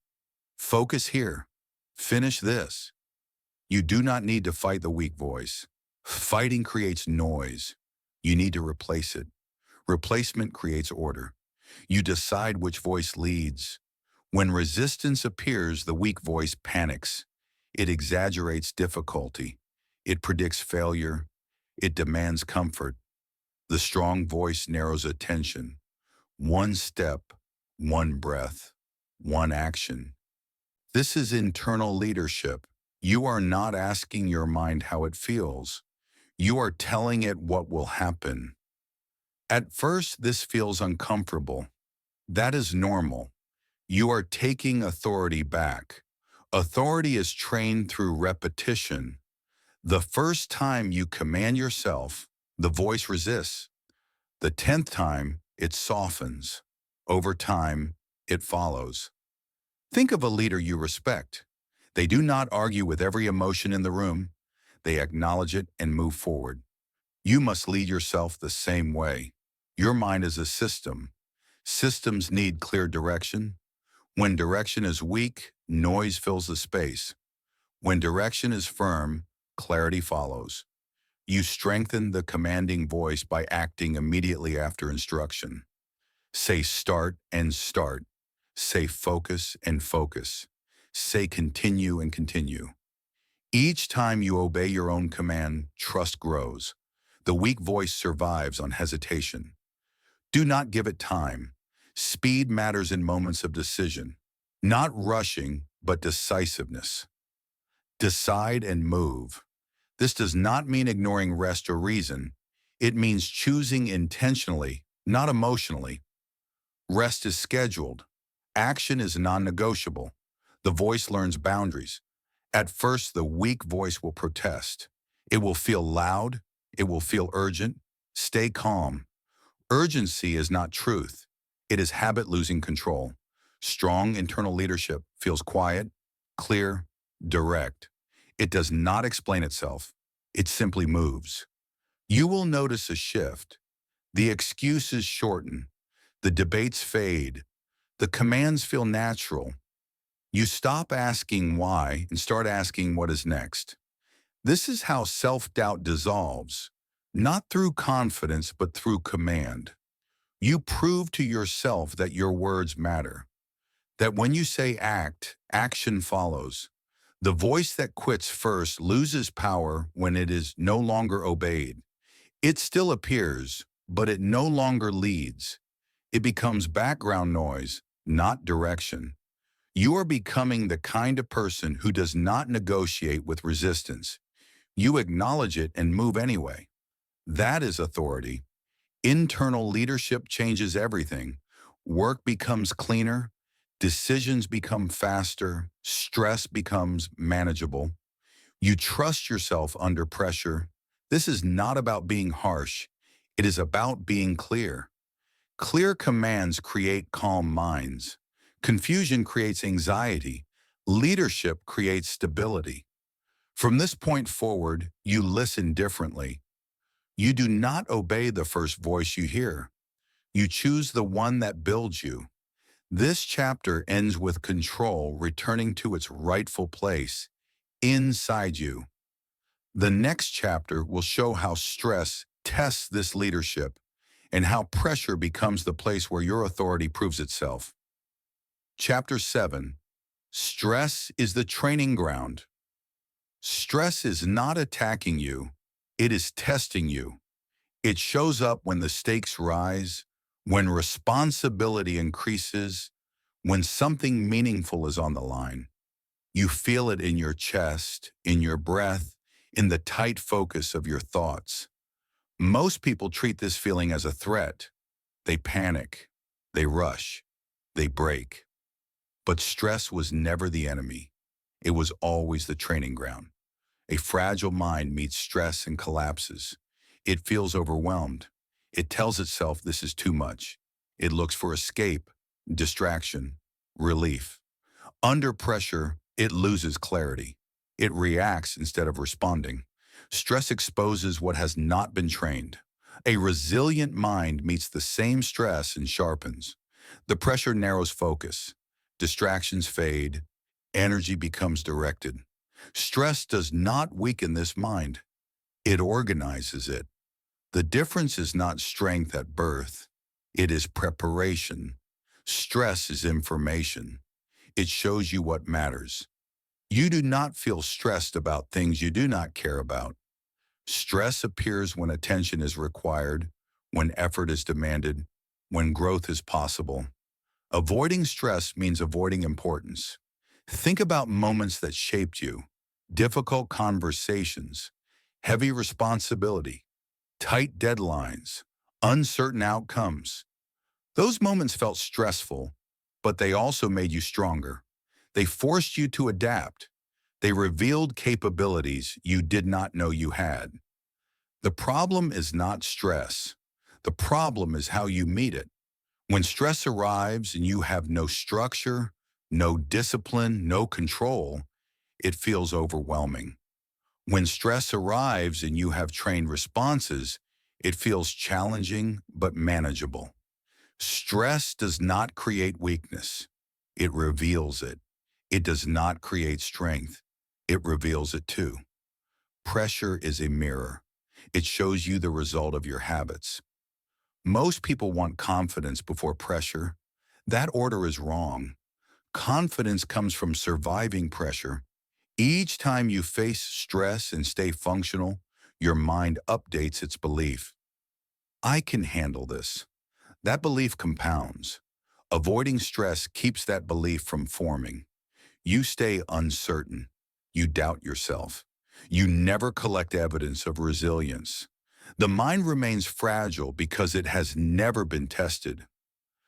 A: Focus here. Finish this. You do not need to fight the weak voice. Fighting creates noise. You need to replace it. Replacement creates order. You decide which voice leads. When resistance appears, the weak voice panics. It exaggerates difficulty. It predicts failure. It demands comfort. The strong voice narrows attention. One step, one breath, one action. This is internal leadership. You are not asking your mind how it feels. You are telling it what will happen. At first, this feels uncomfortable. That is normal. You are taking authority back. Authority is trained through repetition. The first time you command yourself, the voice resists. The 10th time, it softens. Over time, it follows. Think of a leader you respect. They do not argue with every emotion in the room. They acknowledge it and move forward. You must lead yourself the same way. Your mind is a system. Systems need clear direction. When direction is weak, noise fills the space. When direction is firm, clarity follows. You strengthen the commanding voice by acting immediately after instruction. Say start and start. Say focus and focus. Say continue and continue. Each time you obey your own command, trust grows. The weak voice survives on hesitation. Do not give it time. Speed matters in moments of decision. Not rushing, but decisiveness. Decide and move. This does not mean ignoring rest or reason. It means choosing intentionally, not emotionally. Rest is scheduled. Action is non-negotiable. The voice learns boundaries. At first, the weak voice will protest. It will feel loud. It will feel urgent. Stay calm. Urgency is not truth. It is habit losing control. Strong internal leadership feels quiet, clear, direct. It does not explain itself. It simply moves. You will notice a shift. The excuses shorten. The debates fade. The commands feel natural. You stop asking why and start asking what is next. This is how self-doubt dissolves, not through confidence, but through command. You prove to yourself that your words matter, that when you say act, action follows. The voice that quits first loses power when it is no longer obeyed. It still appears, but it no longer leads. It becomes background noise, not direction. You are becoming the kind of person who does not negotiate with resistance. You acknowledge it and move anyway. That is authority. Internal leadership changes everything. Work becomes cleaner, decisions become faster, stress becomes manageable. You trust yourself under pressure. This is not about being harsh. It is about being clear. Clear commands create calm minds. Confusion creates anxiety. Leadership creates stability. From this point forward, you listen differently. You do not obey the first voice you hear. You choose the one that builds you. This chapter ends with control returning to its rightful place, inside you. The next chapter will show how stress tests this leadership and how pressure becomes the place where your authority proves itself. Chapter 7. Stress is the training ground. Stress is not attacking you. It is testing you. It shows up when the stakes rise, when responsibility increases, when something meaningful is on the line. You feel it in your chest, in your breath, in the tight focus of your thoughts. Most people treat this feeling as a threat. They panic, they rush, they break. But stress was never the enemy. It was always the training ground. A fragile mind meets stress and collapses. It feels overwhelmed. It tells itself this is too much. It looks for escape, distraction, relief. Under pressure, it loses clarity. It reacts instead of responding. Stress exposes what has not been trained. A resilient mind meets the same stress and sharpens. The pressure narrows focus. Distractions fade. Energy becomes directed. Stress does not weaken this mind. It organizes it. The difference is not strength at birth. It is preparation. Stress is information. It shows you what matters. You do not feel stressed about things you do not care about. Stress appears when attention is required, when effort is demanded, when growth is possible. Avoiding stress means avoiding importance. Think about moments that shaped you, difficult conversations, heavy responsibility, tight deadlines, uncertain outcomes. Those moments felt stressful, but they also made you stronger. They forced you to adapt. They revealed capabilities you did not know you had. The problem is not stress. The problem is how you meet it. When stress arrives and you have no structure, no discipline, no control, it feels overwhelming. When stress arrives and you have trained responses, it feels challenging but manageable. Stress does not create weakness. It reveals it. It does not create strength. It reveals it too. Pressure is a mirror. It shows you the result of your habits. Most people want confidence before pressure. That order is wrong. Confidence comes from surviving pressure. Each time you face stress and stay functional, your mind updates its belief. I can handle this. That belief compounds. Avoiding stress keeps that belief from forming. You stay uncertain. You doubt yourself. You never collect evidence of resilience. The mind remains fragile because it has never been tested.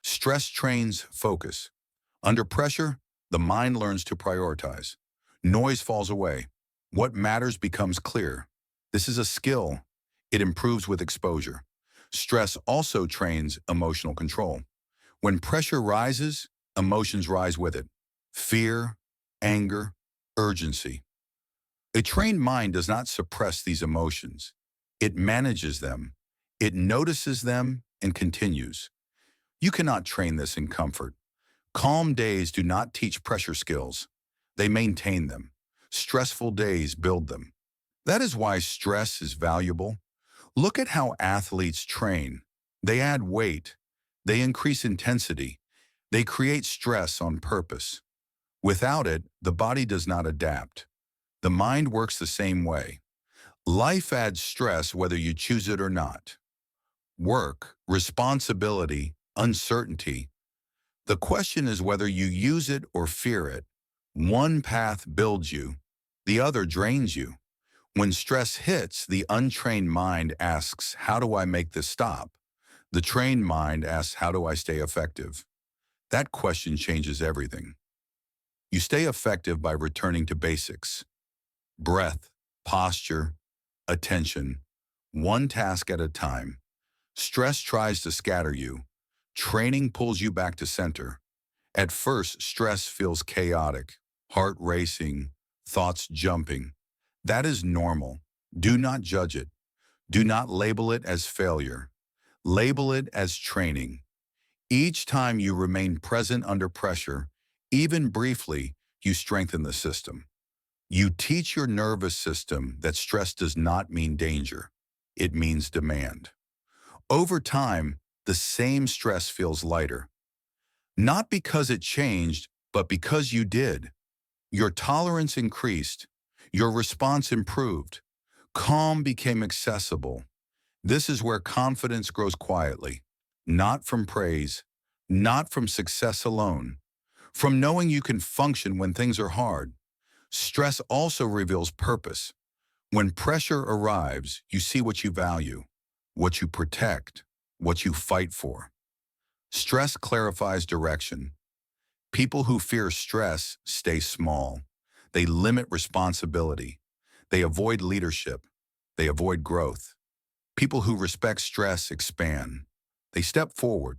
A: Stress trains focus. Under pressure, the mind learns to prioritize. Noise falls away. What matters becomes clear. This is a skill. It improves with exposure. Stress also trains emotional control. When pressure rises, emotions rise with it. Fear, anger, urgency. A trained mind does not suppress these emotions. It manages them. It notices them and continues. You cannot train this in comfort. Calm days do not teach pressure skills. They maintain them. Stressful days build them. That is why stress is valuable. Look at how athletes train. They add weight. They increase intensity. They create stress on purpose. Without it, the body does not adapt. The mind works the same way. Life adds stress whether you choose it or not. Work, responsibility, uncertainty. The question is whether you use it or fear it. One path builds you, the other drains you. When stress hits, the untrained mind asks, how do I make this stop? The trained mind asks, how do I stay effective? That question changes everything. You stay effective by returning to basics. Breath, posture, attention, one task at a time. Stress tries to scatter you. Training pulls you back to center. At first, stress feels chaotic, heart racing, thoughts jumping. That is normal. Do not judge it. Do not label it as failure. Label it as training. Each time you remain present under pressure, even briefly, you strengthen the system. You teach your nervous system that stress does not mean danger. It means demand. Over time, the same stress feels lighter. Not because it changed, but because you did. Your tolerance increased. Your response improved. Calm became accessible. This is where confidence grows quietly, not from praise, not from success alone, from knowing you can function when things are hard. Stress also reveals purpose. When pressure arrives, you see what you value, what you protect, what you fight for. Stress clarifies direction. People who fear stress stay small. They limit responsibility. They avoid leadership. They avoid growth. People who respect stress expand. They step forward.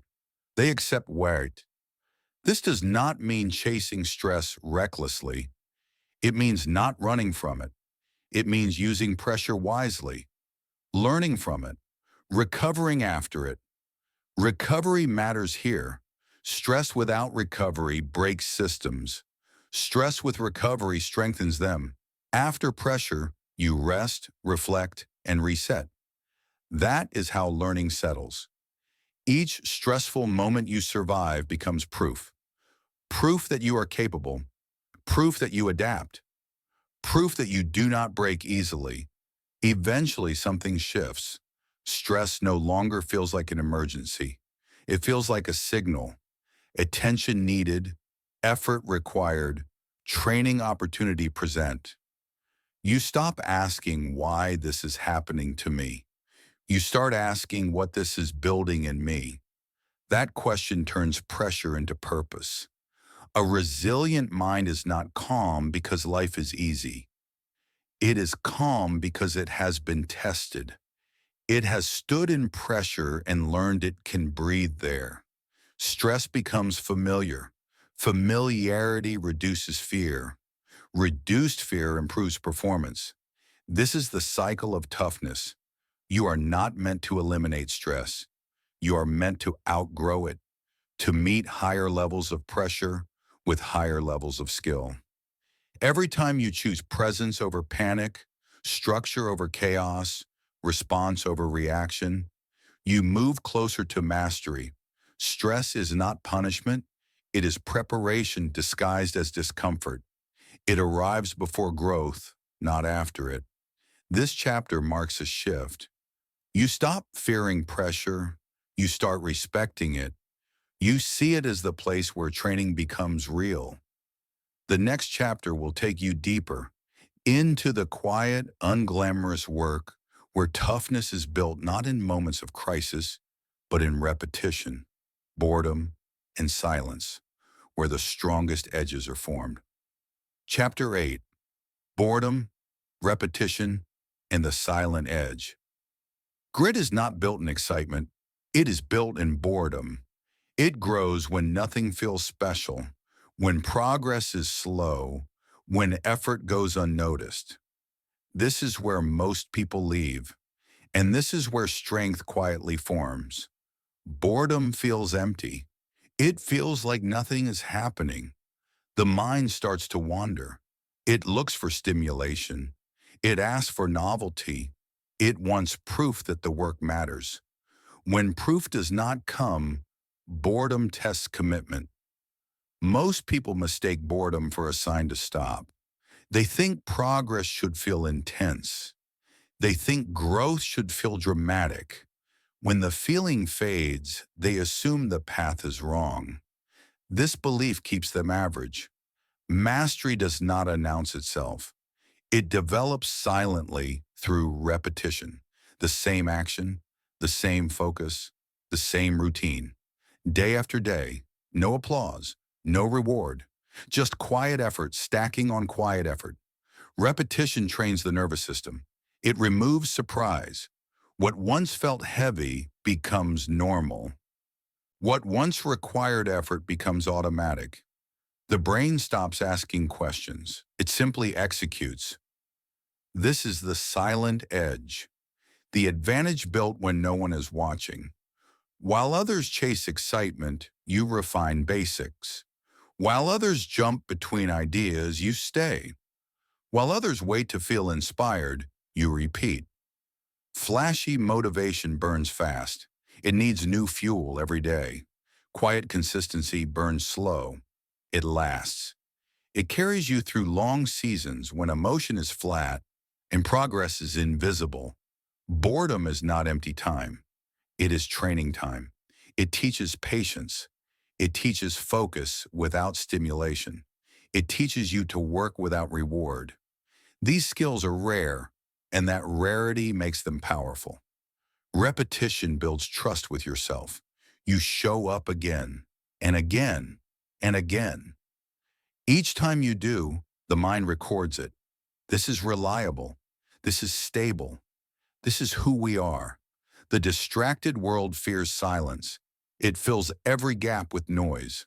A: They accept weight. This does not mean chasing stress recklessly. It means not running from it. It means using pressure wisely, learning from it, recovering after it. Recovery matters here. Stress without recovery breaks systems. Stress with recovery strengthens them. After pressure, you rest, reflect, and reset. That is how learning settles. Each stressful moment you survive becomes proof. Proof that you are capable. Proof that you adapt. Proof that you do not break easily. Eventually, something shifts. Stress no longer feels like an emergency. It feels like a signal. Attention needed, effort required, training opportunity present. You stop asking why this is happening to me. You start asking what this is building in me. That question turns pressure into purpose. A resilient mind is not calm because life is easy. It is calm because it has been tested. It has stood in pressure and learned it can breathe there. Stress becomes familiar. Familiarity reduces fear. Reduced fear improves performance. This is the cycle of toughness. You are not meant to eliminate stress. You are meant to outgrow it, to meet higher levels of pressure with higher levels of skill. Every time you choose presence over panic, structure over chaos, response over reaction, you move closer to mastery. Stress is not punishment. It is preparation disguised as discomfort. It arrives before growth, not after it. This chapter marks a shift. You stop fearing pressure. You start respecting it. You see it as the place where training becomes real. The next chapter will take you deeper, into the quiet, unglamorous work where toughness is built not in moments of crisis, but in repetition, boredom, and silence, where the strongest edges are formed. Chapter 8: Boredom, Repetition, and the Silent Edge. Grit is not built in excitement, it is built in boredom. It grows when nothing feels special, when progress is slow, when effort goes unnoticed. This is where most people leave, and this is where strength quietly forms. Boredom feels empty. It feels like nothing is happening. The mind starts to wander. It looks for stimulation. It asks for novelty. It wants proof that the work matters. When proof does not come, boredom tests commitment. Most people mistake boredom for a sign to stop. They think progress should feel intense. They think growth should feel dramatic. When the feeling fades, they assume the path is wrong. This belief keeps them average. Mastery does not announce itself. It develops silently through repetition. The same action, the same focus, the same routine. Day after day, no applause, no reward, just quiet effort stacking on quiet effort. Repetition trains the nervous system. It removes surprise. What once felt heavy becomes normal. What once required effort becomes automatic. The brain stops asking questions. It simply executes. This is the silent edge, the advantage built when no one is watching. While others chase excitement, you refine basics. While others jump between ideas, you stay. While others wait to feel inspired, you repeat. Flashy motivation burns fast. It needs new fuel every day. Quiet consistency burns slow. It lasts. It carries you through long seasons when emotion is flat and progress is invisible. Boredom is not empty time. It is training time. It teaches patience. It teaches focus without stimulation. It teaches you to work without reward. These skills are rare, and that rarity makes them powerful. Repetition builds trust with yourself. You show up again and again and again. Each time you do, the mind records it. This is reliable. This is stable. This is who we are. The distracted world fears silence. It fills every gap with noise.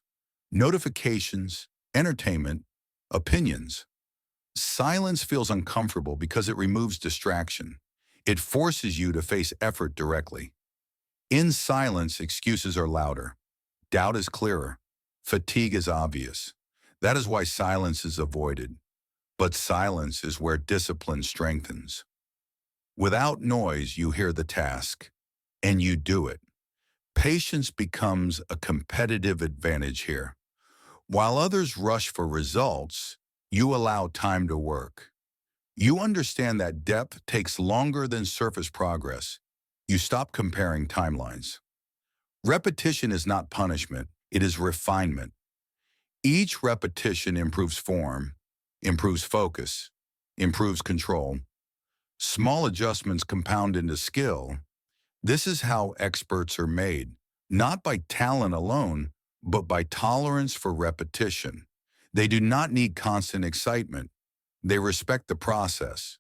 A: Notifications, entertainment, opinions. Silence feels uncomfortable because it removes distraction. It forces you to face effort directly. In silence, excuses are louder. Doubt is clearer. Fatigue is obvious. That is why silence is avoided. But silence is where discipline strengthens. Without noise, you hear the task, and you do it. Patience becomes a competitive advantage here. While others rush for results, you allow time to work. You understand that depth takes longer than surface progress. You stop comparing timelines. Repetition is not punishment, it is refinement. Each repetition improves form, improves focus, improves control. Small adjustments compound into skill. This is how experts are made, not by talent alone, but by tolerance for repetition. They do not need constant excitement. They respect the process.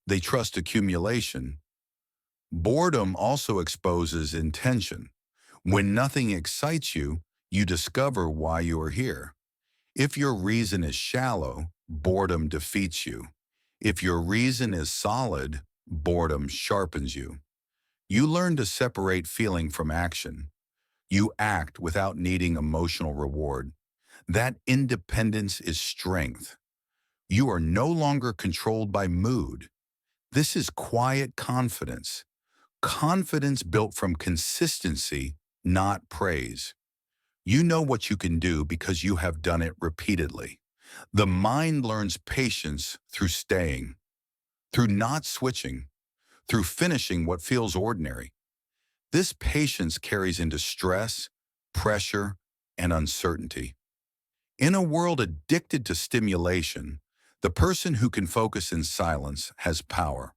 A: They trust accumulation. Boredom also exposes intention. When nothing excites you, you discover why you are here. If your reason is shallow, boredom defeats you. If your reason is solid, boredom sharpens you. You learn to separate feeling from action. You act without needing emotional reward. That independence is strength. You are no longer controlled by mood. This is quiet confidence. Confidence built from consistency, not praise. You know what you can do because you have done it repeatedly. The mind learns patience through staying, through not switching, through finishing what feels ordinary. This patience carries into stress, pressure, and uncertainty. In a world addicted to stimulation, The person who can focus in silence has power.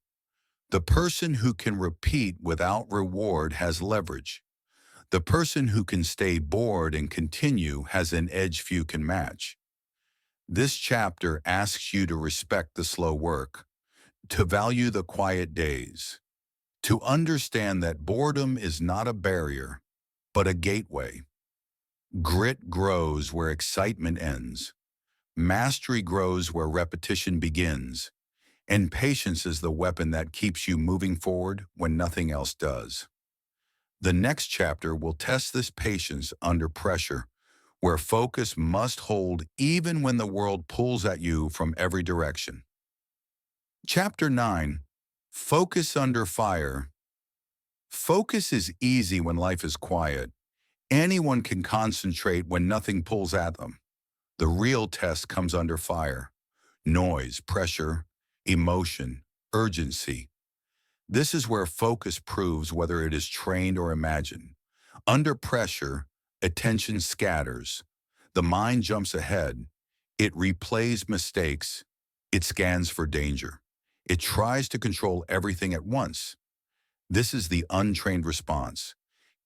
A: The person who can repeat without reward has leverage. The person who can stay bored and continue has an edge few can match. This chapter asks you to respect the slow work, to value the quiet days, to understand that boredom is not a barrier, but a gateway. Grit grows where excitement ends. Mastery grows where repetition begins. And patience is the weapon that keeps you moving forward when nothing else does. The next chapter will test this patience under pressure, where focus must hold even when the world pulls at you from every direction. Chapter 9. Focus under fire. Focus is easy when life is quiet. Anyone can concentrate when nothing pulls at them. The real test comes under fire. Noise, pressure, emotion, urgency. This is where focus proves whether it is trained or imagined. Under pressure, attention scatters. The mind jumps ahead. It replays mistakes. It scans for danger. It tries to control everything at once. This is the untrained response.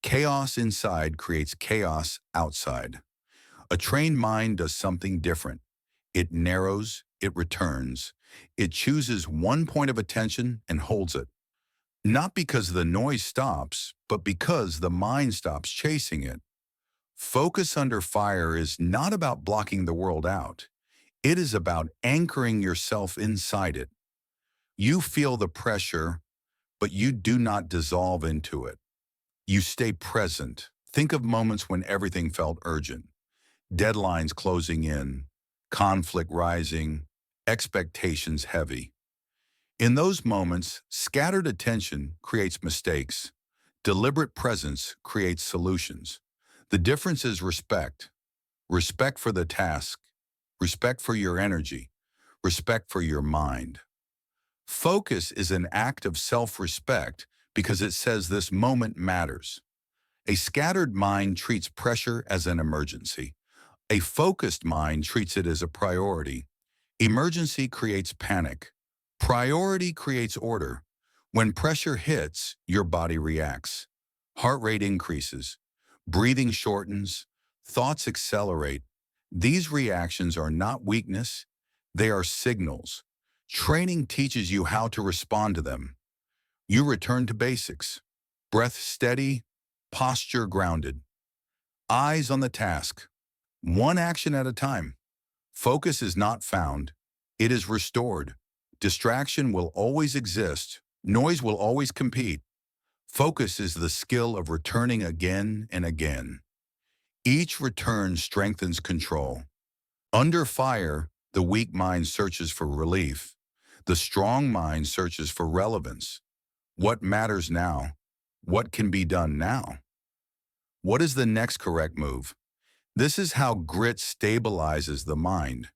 A: Chaos inside creates chaos outside. A trained mind does something different. It narrows, it returns. It chooses one point of attention and holds it. Not because the noise stops, but because the mind stops chasing it. Focus under fire is not about blocking the world out. It is about anchoring yourself inside it. You feel the pressure, but you do not dissolve into it. You stay present. Think of moments when everything felt urgent. Deadlines closing in, conflict rising, expectations heavy. In those moments, scattered attention creates mistakes. Deliberate presence creates solutions. The difference is respect. Respect for the task. Respect for your energy. Respect for your mind. Focus is an act of self-respect because it says this moment matters. A scattered mind treats pressure as an emergency. A focused mind treats it as a priority. Emergency creates panic. Priority creates order. When pressure hits, your body reacts. Heart rate increases. Breathing shortens. Thoughts accelerate. These reactions are not weakness. They are signals. Training teaches you how to respond to them. You return to basics. Breath steady, posture grounded. Eyes on the task. One action at a time. Focus is not found. It is restored. Distraction will always exist. Noise will always compete. Focus is the skill of returning again and again. Each return strengthens control. Under fire, the weak mind searches for relief. The strong mind searches for relevance. What matters now? What can be done now? What is the next correct move? This is how grit stabilizes the mind.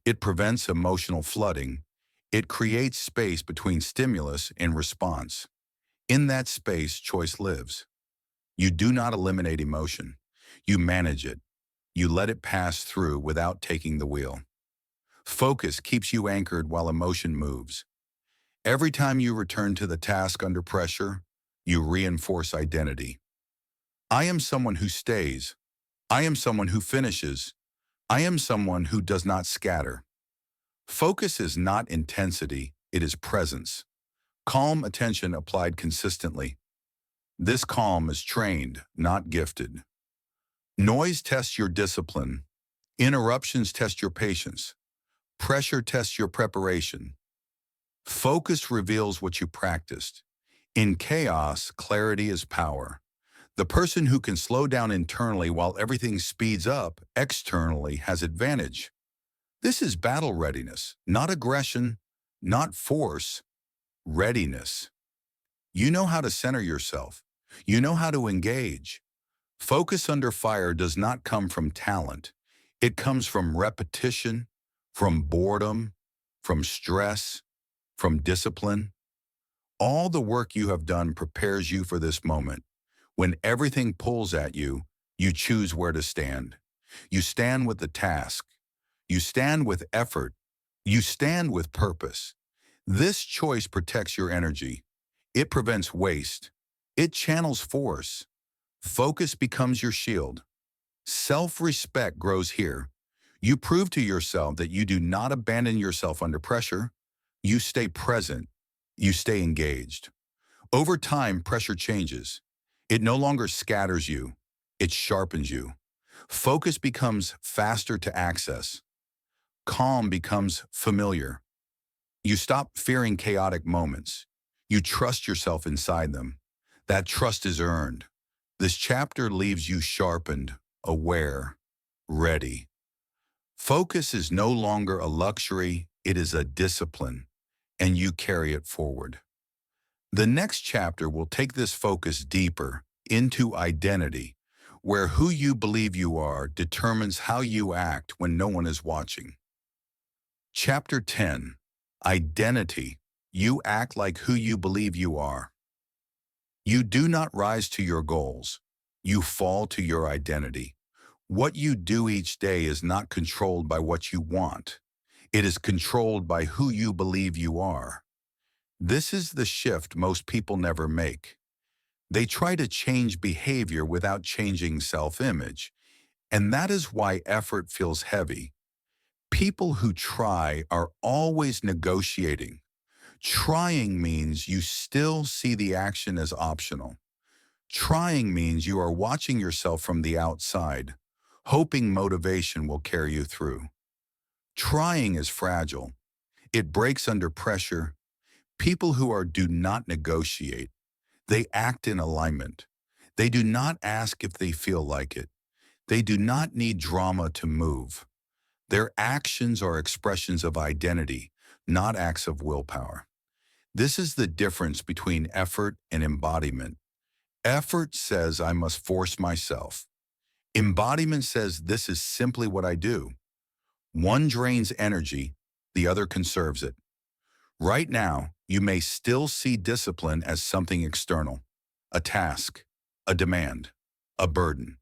A: It prevents emotional flooding. It creates space between stimulus and response. In that space, choice lives. You do not eliminate emotion. You manage it. You let it pass through without taking the wheel. Focus keeps you anchored while emotion moves. Every time you return to the task under pressure, you reinforce identity. I am someone who stays. I am someone who finishes. I am someone who does not scatter. Focus is not intensity, it is presence. Calm attention applied consistently. This calm is trained, not gifted. Noise tests your discipline. Interruptions test your patience. Pressure tests your preparation. Focus reveals what you practiced. In chaos, clarity is power. The person who can slow down internally while everything speeds up externally has advantage. This is battle readiness, not aggression, not force, readiness. You know how to center yourself. You know how to engage. Focus under fire does not come from talent. It comes from repetition, from boredom, from stress, from discipline. All the work you have done prepares you for this moment. When everything pulls at you, you choose where to stand. You stand with the task. You stand with effort. You stand with purpose. This choice protects your energy. It prevents waste. It channels force. Focus becomes your shield. Self-respect grows here. You prove to yourself that you do not abandon yourself under pressure. You stay present. You stay engaged. Over time, pressure changes. It no longer scatters you. It sharpens you. Focus becomes faster to access. Calm becomes familiar. You stop fearing chaotic moments. You trust yourself inside them. That trust is earned. This chapter leaves you sharpened, aware, ready. Focus is no longer a luxury, it is a discipline, and you carry it forward. The next chapter will take this focus deeper into identity, where who you believe you are determines how you act when no one is watching. Chapter 10. Identity. You act like who you believe you are. You do not rise to your goals. You fall to your identity. What you do each day is not controlled by what you want. It is controlled by who you believe you are. This is the shift most people never make. They try to change behavior without changing self-image, and that is why effort feels heavy. People who try are always negotiating. Trying means you still see the action as optional. Trying means you are watching yourself from the outside, hoping motivation will carry you through. Trying is fragile. It breaks under pressure. People who do not negotiate. They act in alignment. They do not ask if they feel like it. They do not need drama to move. Their actions are expressions of identity, not acts of willpower. This is the difference between effort and embodiment. Effort says I must force myself. Embodiment says this is simply what I do. One drains energy, the other conserves it. Right now, you may still see discipline as something external, a task, a demand, a burden.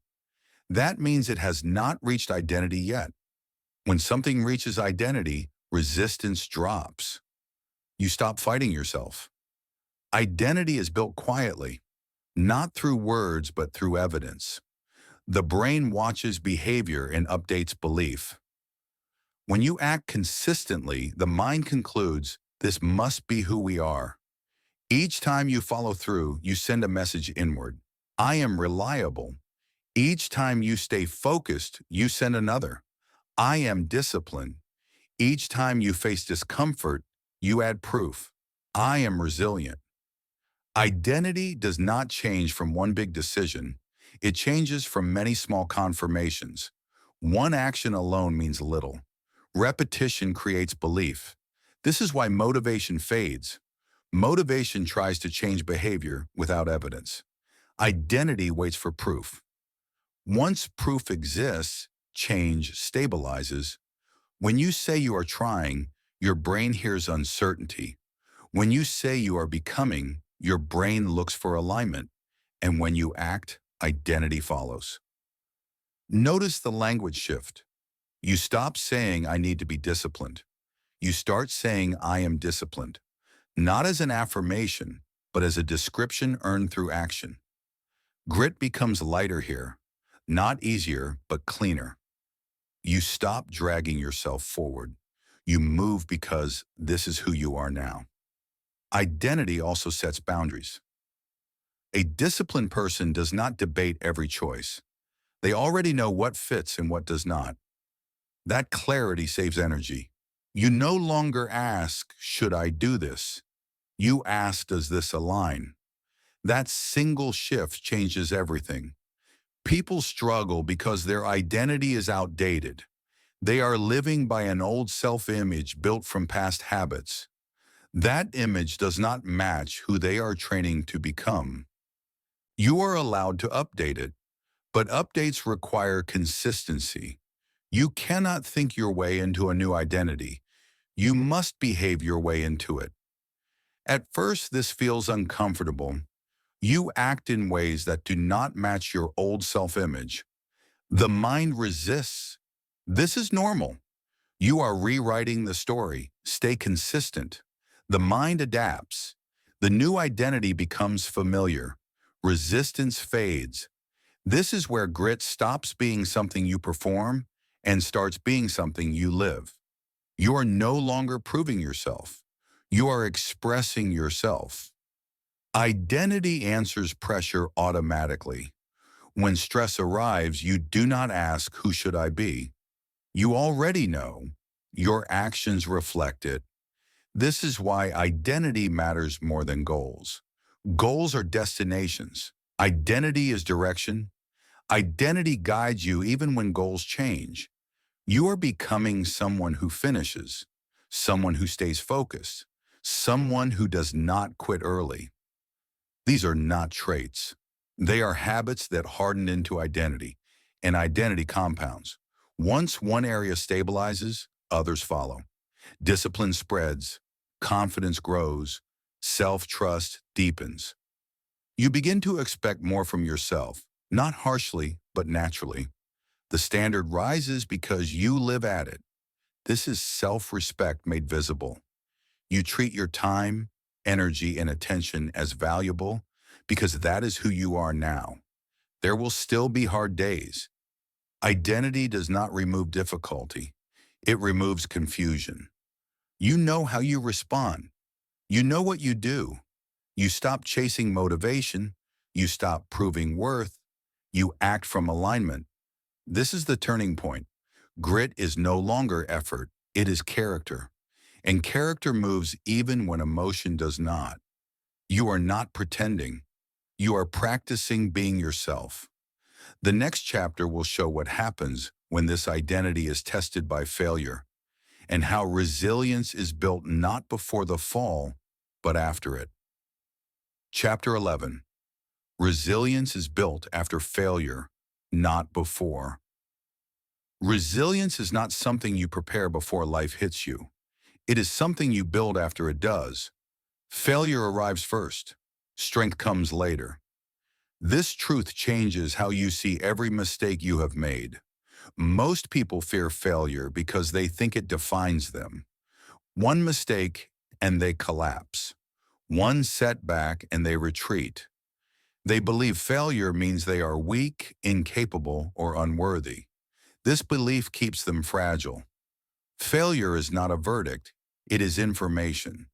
A: That means it has not reached identity yet. When something reaches identity, resistance drops. You stop fighting yourself. Identity is built quietly, not through words but through evidence. The brain watches behavior and updates belief. When you act consistently, the mind concludes, this must be who we are. Each time you follow through, you send a message inward. I am reliable. Each time you stay focused, you send another. I am disciplined. Each time you face discomfort, you add proof. I am resilient. Identity does not change from one big decision. It changes from many small confirmations. One action alone means little. Repetition creates belief. This is why motivation fades. Motivation tries to change behavior without evidence. Identity waits for proof. Once proof exists, change stabilizes. When you say you are trying, your brain hears uncertainty. When you say you are becoming, your brain looks for alignment. And when you act, identity follows. Notice the language shift. You stop saying, I need to be disciplined. You start saying, I am disciplined. Not as an affirmation, but as a description earned through action. Grit becomes lighter here. Not easier, but cleaner. You stop dragging yourself forward. You move because this is who you are now. Identity also sets boundaries. A disciplined person does not debate every choice. They already know what fits and what does not. That clarity saves energy. You no longer ask, should I do this? You ask, does this align? That single shift changes everything. People struggle because their identity is outdated. They are living by an old self-image built from past habits. That image does not match who they are training to become. You are allowed to update it, but updates require consistency. You cannot think your way into a new identity. You must behave your way into it. At first, this feels uncomfortable. You act in ways that do not match your old self-image. The mind resists. This is normal. You are rewriting the story. Stay consistent. The mind adapts. The new identity becomes familiar. Resistance fades. This is where grit stops being something you perform and starts being something you live. You are no longer proving yourself. You are expressing yourself. Identity answers pressure automatically. When stress arrives, you do not ask, "Who should I be?" You already know. Your actions reflect it. This is why identity matters more than goals. Goals are destinations. Identity is direction. Identity guides you even when goals change. You are becoming someone who finishes, someone who stays focused, someone who does not quit early. These are not traits. They are habits that harden into identity, and identity compounds. Once one area stabilizes, others follow. Discipline spreads, confidence grows, self-trust deepens. You begin to expect more from yourself, not harshly, but naturally. The standard rises because you live at it. This is self-respect made visible. You treat your time, energy, and attention as valuable because that is who you are now. There will still be hard days. Identity does not remove difficulty. It removes confusion. You know how you respond. You know what you do. You stop chasing motivation. You stop proving worth. You act from alignment. This is the turning point. Grit is no longer effort. It is character. And character moves even when emotion does not. You are not pretending. You are practicing being yourself. The next chapter will show what happens when this identity is tested by failure, and how resilience is built not before the fall, but after it. Chapter 11. Resilience is built after failure, not before. Resilience is not something you prepare before life hits you. It is something you build after it does. Failure arrives first. Strength comes later. This truth changes how you see every mistake you have made. Most people fear failure because they think it defines them. One mistake and they collapse. One setback and they retreat. They believe failure means they are weak, incapable, or unworthy. This belief keeps them fragile. Failure is not a verdict. It is information.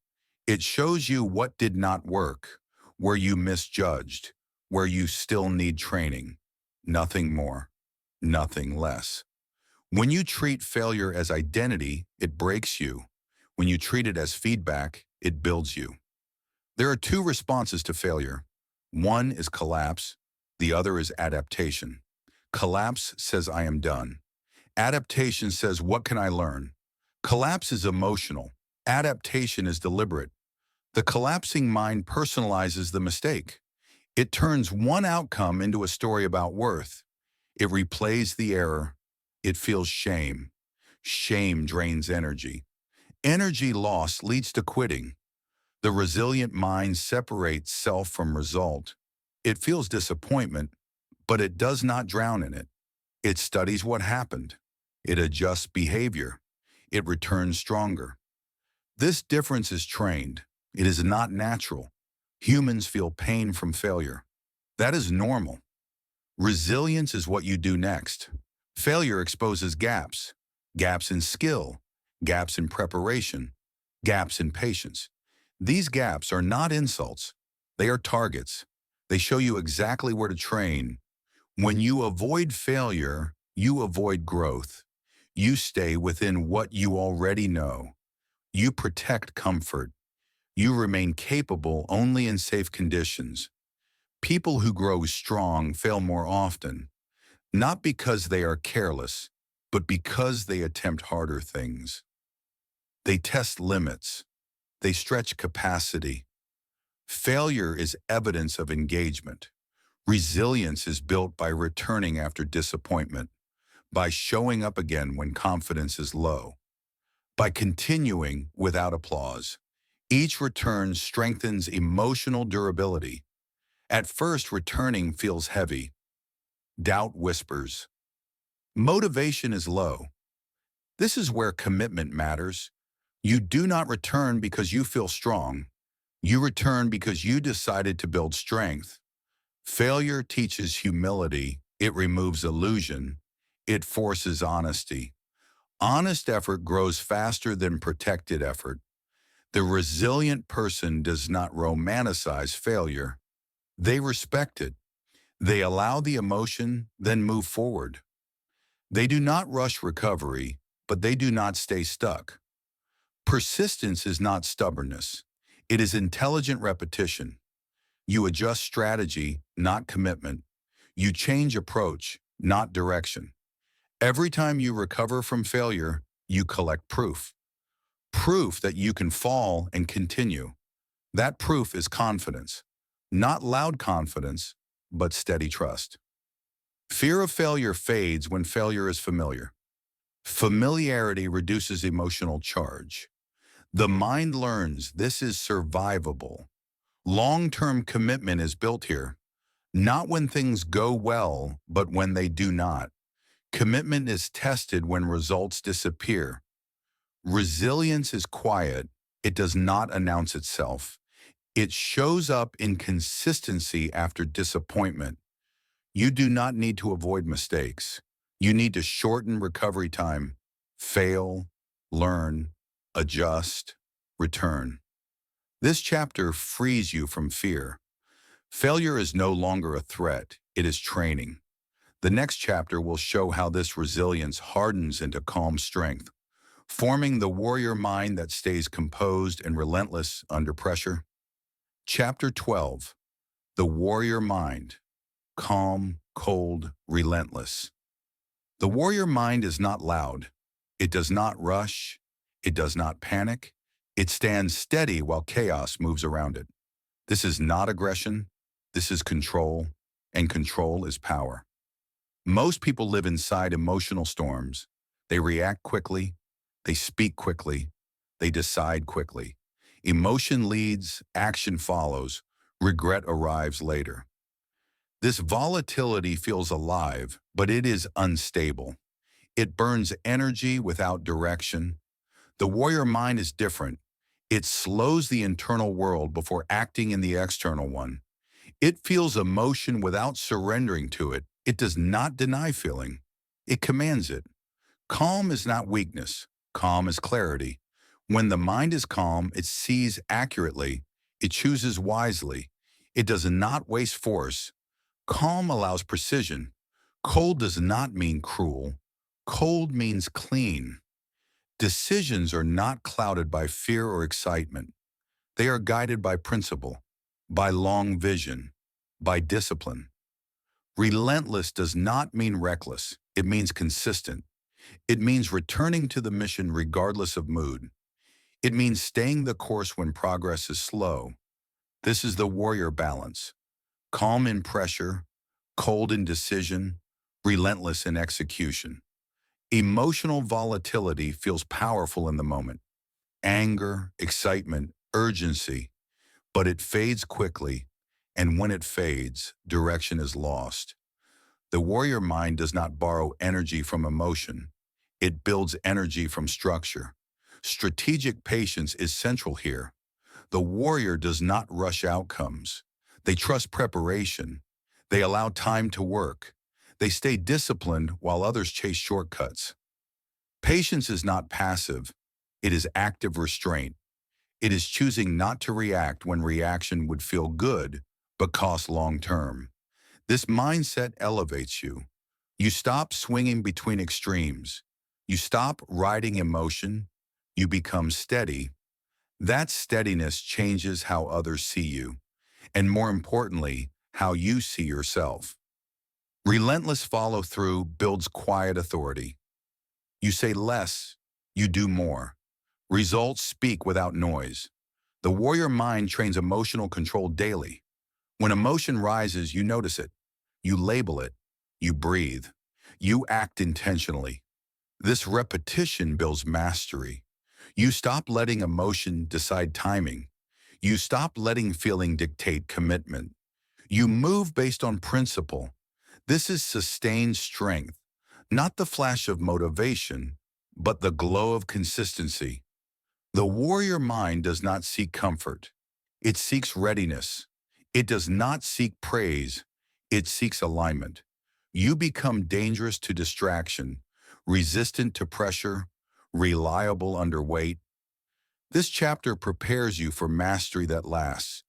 A: It shows you what did not work, where you misjudged, where you still need training. Nothing more, nothing less. When you treat failure as identity, it breaks you. When you treat it as feedback, it builds you. There are two responses to failure. One is collapse. The other is adaptation. Collapse says, "I am done." Adaptation says, "What can I learn?" Collapse is emotional. Adaptation is deliberate. The collapsing mind personalizes the mistake. It turns one outcome into a story about worth. It replays the error. It feels shame. Shame drains energy. Energy loss leads to quitting. The resilient mind separates self from result. It feels disappointment, but it does not drown in it. It studies what happened. It adjusts behavior. It returns stronger. This difference is trained. It is not natural. Humans feel pain from failure. That is normal. Resilience is what you do next. Failure exposes gaps. Gaps in skill. Gaps in preparation. Gaps in patience. These gaps are not insults. They are targets. They show you exactly where to train. When you avoid failure, you avoid growth. You stay within what you already know. You protect comfort. You remain capable only in safe conditions. People who grow strong fail more often, not because they are careless, but because they attempt harder things. They test limits. They stretch capacity. Failure is evidence of engagement. Resilience is built by returning after disappointment, by showing up again when confidence is low, by continuing without applause. Each return strengthens emotional durability. At first, returning feels heavy. Doubt whispers. Motivation is low. This is where commitment matters. You do not return because you feel strong. You return because you decided to build strength. Failure teaches humility. It removes illusion. It forces honesty. Honest effort grows faster than protected effort. The resilient person does not romanticize failure. They respect it. They allow the emotion, then move forward. They do not rush recovery, but they do not stay stuck. Persistence is not stubbornness. It is intelligent repetition. You adjust strategy, not commitment. You change approach, not direction. Every time you recover from failure, you collect proof. Proof that you can fall and continue. That proof is confidence. Not loud confidence, but steady trust. Fear of failure fades when failure is familiar. Familiarity reduces emotional charge. The mind learns this is survivable. Long-term commitment is built here, not when things go well, but when they do not. Commitment is tested when results disappear. Resilience is quiet. It does not announce itself. It shows up in consistency after disappointment. You do not need to avoid mistakes. You need to shorten recovery time. Fail, learn, adjust, return. This chapter frees you from fear. Failure is no longer a threat. It is training. The next chapter will show how this resilience hardens into calm strength, forming the warrior mind that stays composed and relentless under pressure. Chapter 12, The Warrior Mind. Calm, cold, relentless. The warrior mind is not loud. It does not rush. It does not panic. It stands steady while chaos moves around it. This is not aggression. This is control, and control is power. Most people live inside emotional storms. They react quickly. They speak quickly. They decide quickly. Emotion leads, action follows. Regret arrives later. This volatility feels alive, but it is unstable. It burns energy without direction. The warrior mind is different. It slows the internal world before acting in the external one. It feels emotion without surrendering to it. It does not deny feeling. It commands it. Calm is not weakness. Calm is clarity. When the mind is calm, it sees accurately. It chooses wisely. It does not waste force. Calm allows precision. Cold does not mean cruel. Cold means clean. Decisions are not clouded by fear or excitement. They are guided by principle, by long vision, by discipline. Relentless does not mean reckless. It means consistent. It means returning to the mission regardless of mood. It means staying the course when progress is slow. This is the warrior balance. Calm in pressure, cold in decision, relentless in execution. Emotional volatility feels powerful in the moment. Anger, excitement, urgency, but it fades quickly, and when it fades, direction is lost. The warrior mind does not borrow energy from emotion. It builds energy from structure. Strategic patience is central here. The warrior does not rush outcomes. They trust preparation. They allow time to work. They stay disciplined while others chase shortcuts. Patience is not passive. It is active restraint. It is choosing not to react when reaction would feel good, but cost long-term. This mindset elevates you. You stop swinging between extremes. You stop riding emotion. You become steady. That steadiness changes how others see you, and more importantly, how you see yourself. Relentless follow-through builds quiet authority. You say less, you do more. Results speak without noise. The warrior mind trains emotional control daily. When emotion rises, you notice it. You label it. You breathe. You act intentionally. This repetition builds mastery. You stop letting emotion decide timing. You stop letting feeling dictate commitment. You move based on principle. This is sustained strength, not the flash of motivation, but the glow of consistency. The warrior mind does not seek comfort. It seeks readiness. It does not seek praise. It seeks alignment. You become dangerous to distraction, resistant to pressure, reliable under weight. This chapter prepares you for mastery that lasts,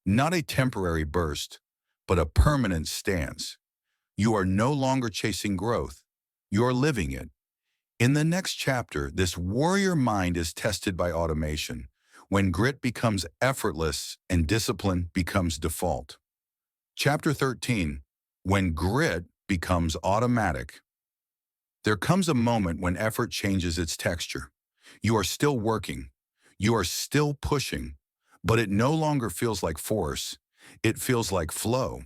A: not a temporary burst, but a permanent stance. You are no longer chasing growth. You are living it. In the next chapter, this warrior mind is tested by automation, when grit becomes effortless and discipline becomes default. Chapter 13, when grit becomes automatic. There comes a moment when effort changes its texture. You are still working. You are still pushing, but it no longer feels like force. It feels like flow.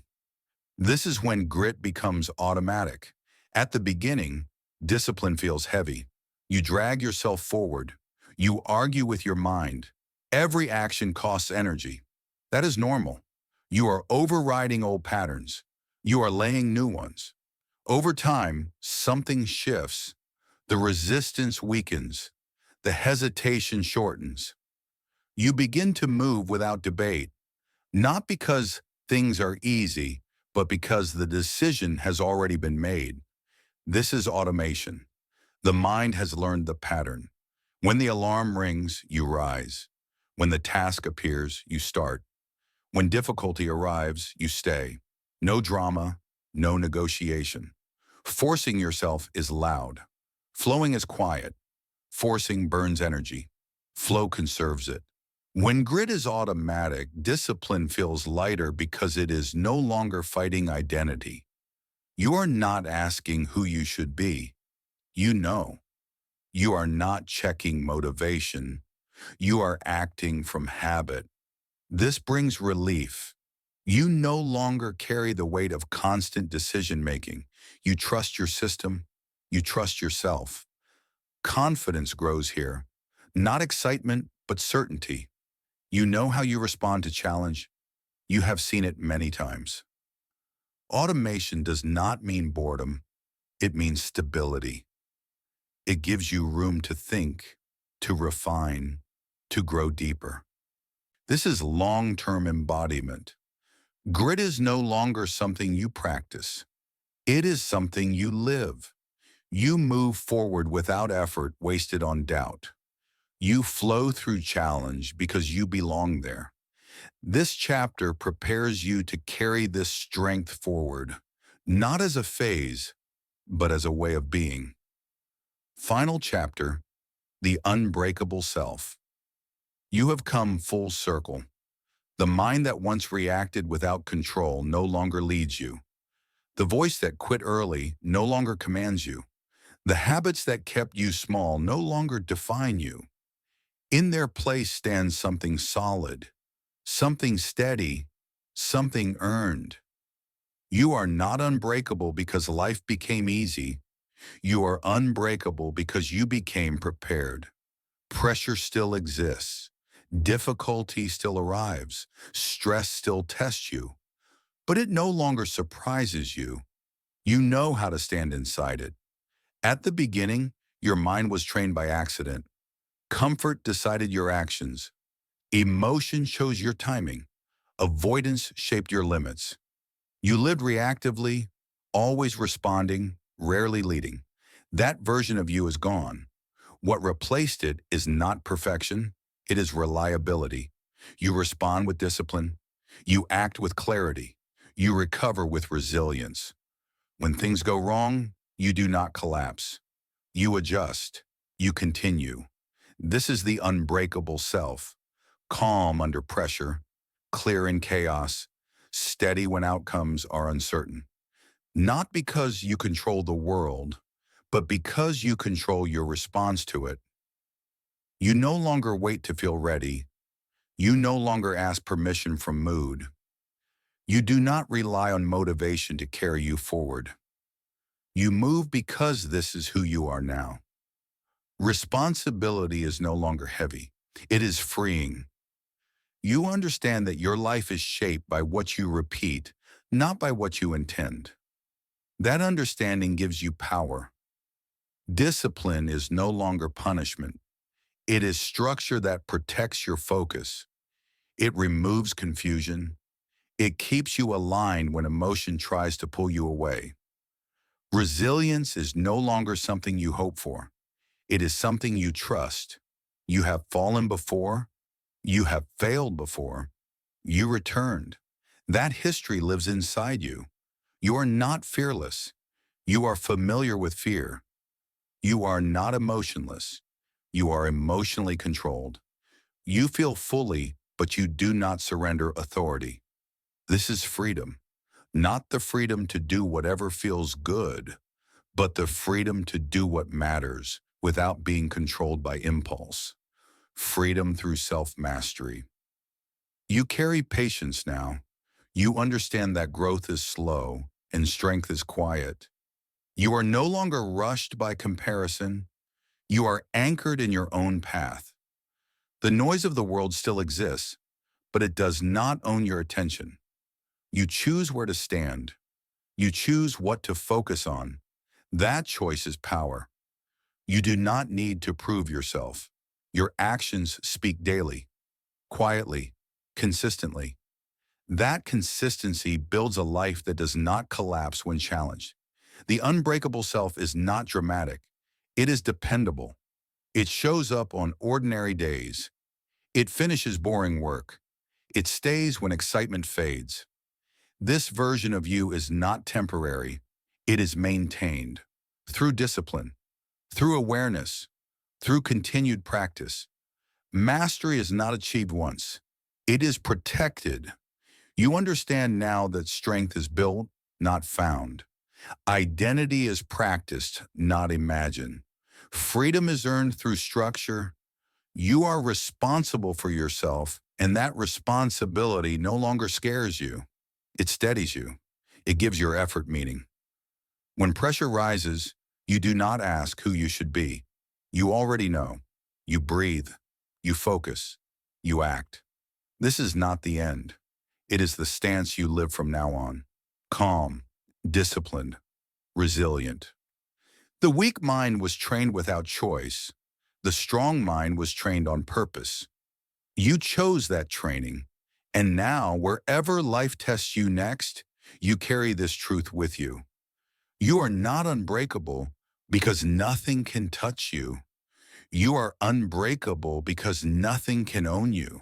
A: This is when grit becomes automatic. At the beginning, discipline feels heavy. You drag yourself forward. You argue with your mind. Every action costs energy. That is normal. You are overriding old patterns. You are laying new ones. Over time, something shifts. The resistance weakens. The hesitation shortens. You begin to move without debate, not because things are easy, but because the decision has already been made. This is automation. The mind has learned the pattern. When the alarm rings, you rise. When the task appears, you start. When difficulty arrives, you stay. No drama, no negotiation. Forcing yourself is loud. Flowing is quiet. Forcing burns energy. Flow conserves it. When grit is automatic, discipline feels lighter because it is no longer fighting identity. You are not asking who you should be. You know. You are not checking motivation. You are acting from habit. This brings relief. You no longer carry the weight of constant decision-making. You trust your system. You trust yourself. Confidence grows here. Not excitement, but certainty. You know how you respond to challenge. You have seen it many times. Automation does not mean boredom. It means stability. It gives you room to think, to refine, to grow deeper. This is long-term embodiment. Grit is no longer something you practice. It is something you live. You move forward without effort wasted on doubt. You flow through challenge because you belong there. This chapter prepares you to carry this strength forward, not as a phase, but as a way of being. Final chapter, the unbreakable self. You have come full circle. The mind that once reacted without control no longer leads you. The voice that quit early no longer commands you. The habits that kept you small no longer define you. In their place stands something solid, something steady, something earned. You are not unbreakable because life became easy. You are unbreakable because you became prepared. Pressure still exists. Difficulty still arrives. Stress still tests you. But it no longer surprises you. You know how to stand inside it. At the beginning, your mind was trained by accident. Comfort decided your actions. Emotion chose your timing. Avoidance shaped your limits. You lived reactively, always responding, rarely leading. That version of you is gone. What replaced it is not perfection, it is reliability. You respond with discipline. You act with clarity. You recover with resilience. When things go wrong, you do not collapse. You adjust. You continue. This is the unbreakable self. Calm under pressure, clear in chaos, steady when outcomes are uncertain. Not because you control the world, but because you control your response to it. You no longer wait to feel ready. You no longer ask permission from mood. You do not rely on motivation to carry you forward. You move because this is who you are now. Responsibility is no longer heavy. It is freeing. You understand that your life is shaped by what you repeat, not by what you intend. That understanding gives you power. Discipline is no longer punishment. It is structure that protects your focus. It removes confusion. It keeps you aligned when emotion tries to pull you away. Resilience is no longer something you hope for. It is something you trust. You have fallen before. You have failed before. You returned. That history lives inside you. You are not fearless. You are familiar with fear. You are not emotionless. You are emotionally controlled. You feel fully, but you do not surrender authority. This is freedom, not the freedom to do whatever feels good, but the freedom to do what matters without being controlled by impulse. Freedom through self-mastery. You carry patience now. You understand that growth is slow and strength is quiet. You are no longer rushed by comparison. You are anchored in your own path. The noise of the world still exists, but it does not own your attention. You choose where to stand. You choose what to focus on. That choice is power. You do not need to prove yourself. Your actions speak daily, quietly, consistently. That consistency builds a life that does not collapse when challenged. The unbreakable self is not dramatic. It is dependable. It shows up on ordinary days. It finishes boring work. It stays when excitement fades. This version of you is not temporary. It is maintained through discipline, through awareness, through continued practice. Mastery is not achieved once. It is protected. You understand now that strength is built, not found. Identity is practiced, not imagined. Freedom is earned through structure. You are responsible for yourself, and that responsibility no longer scares you. It steadies you. It gives your effort meaning. When pressure rises, you do not ask who you should be. You already know. You breathe. You focus. You act. This is not the end. It is the stance you live from now on. Calm, disciplined, resilient. The weak mind was trained without choice. The strong mind was trained on purpose. You chose that training, and now wherever life tests you next, you carry this truth with you. You are not unbreakable because nothing can touch you. You are unbreakable because nothing can own you.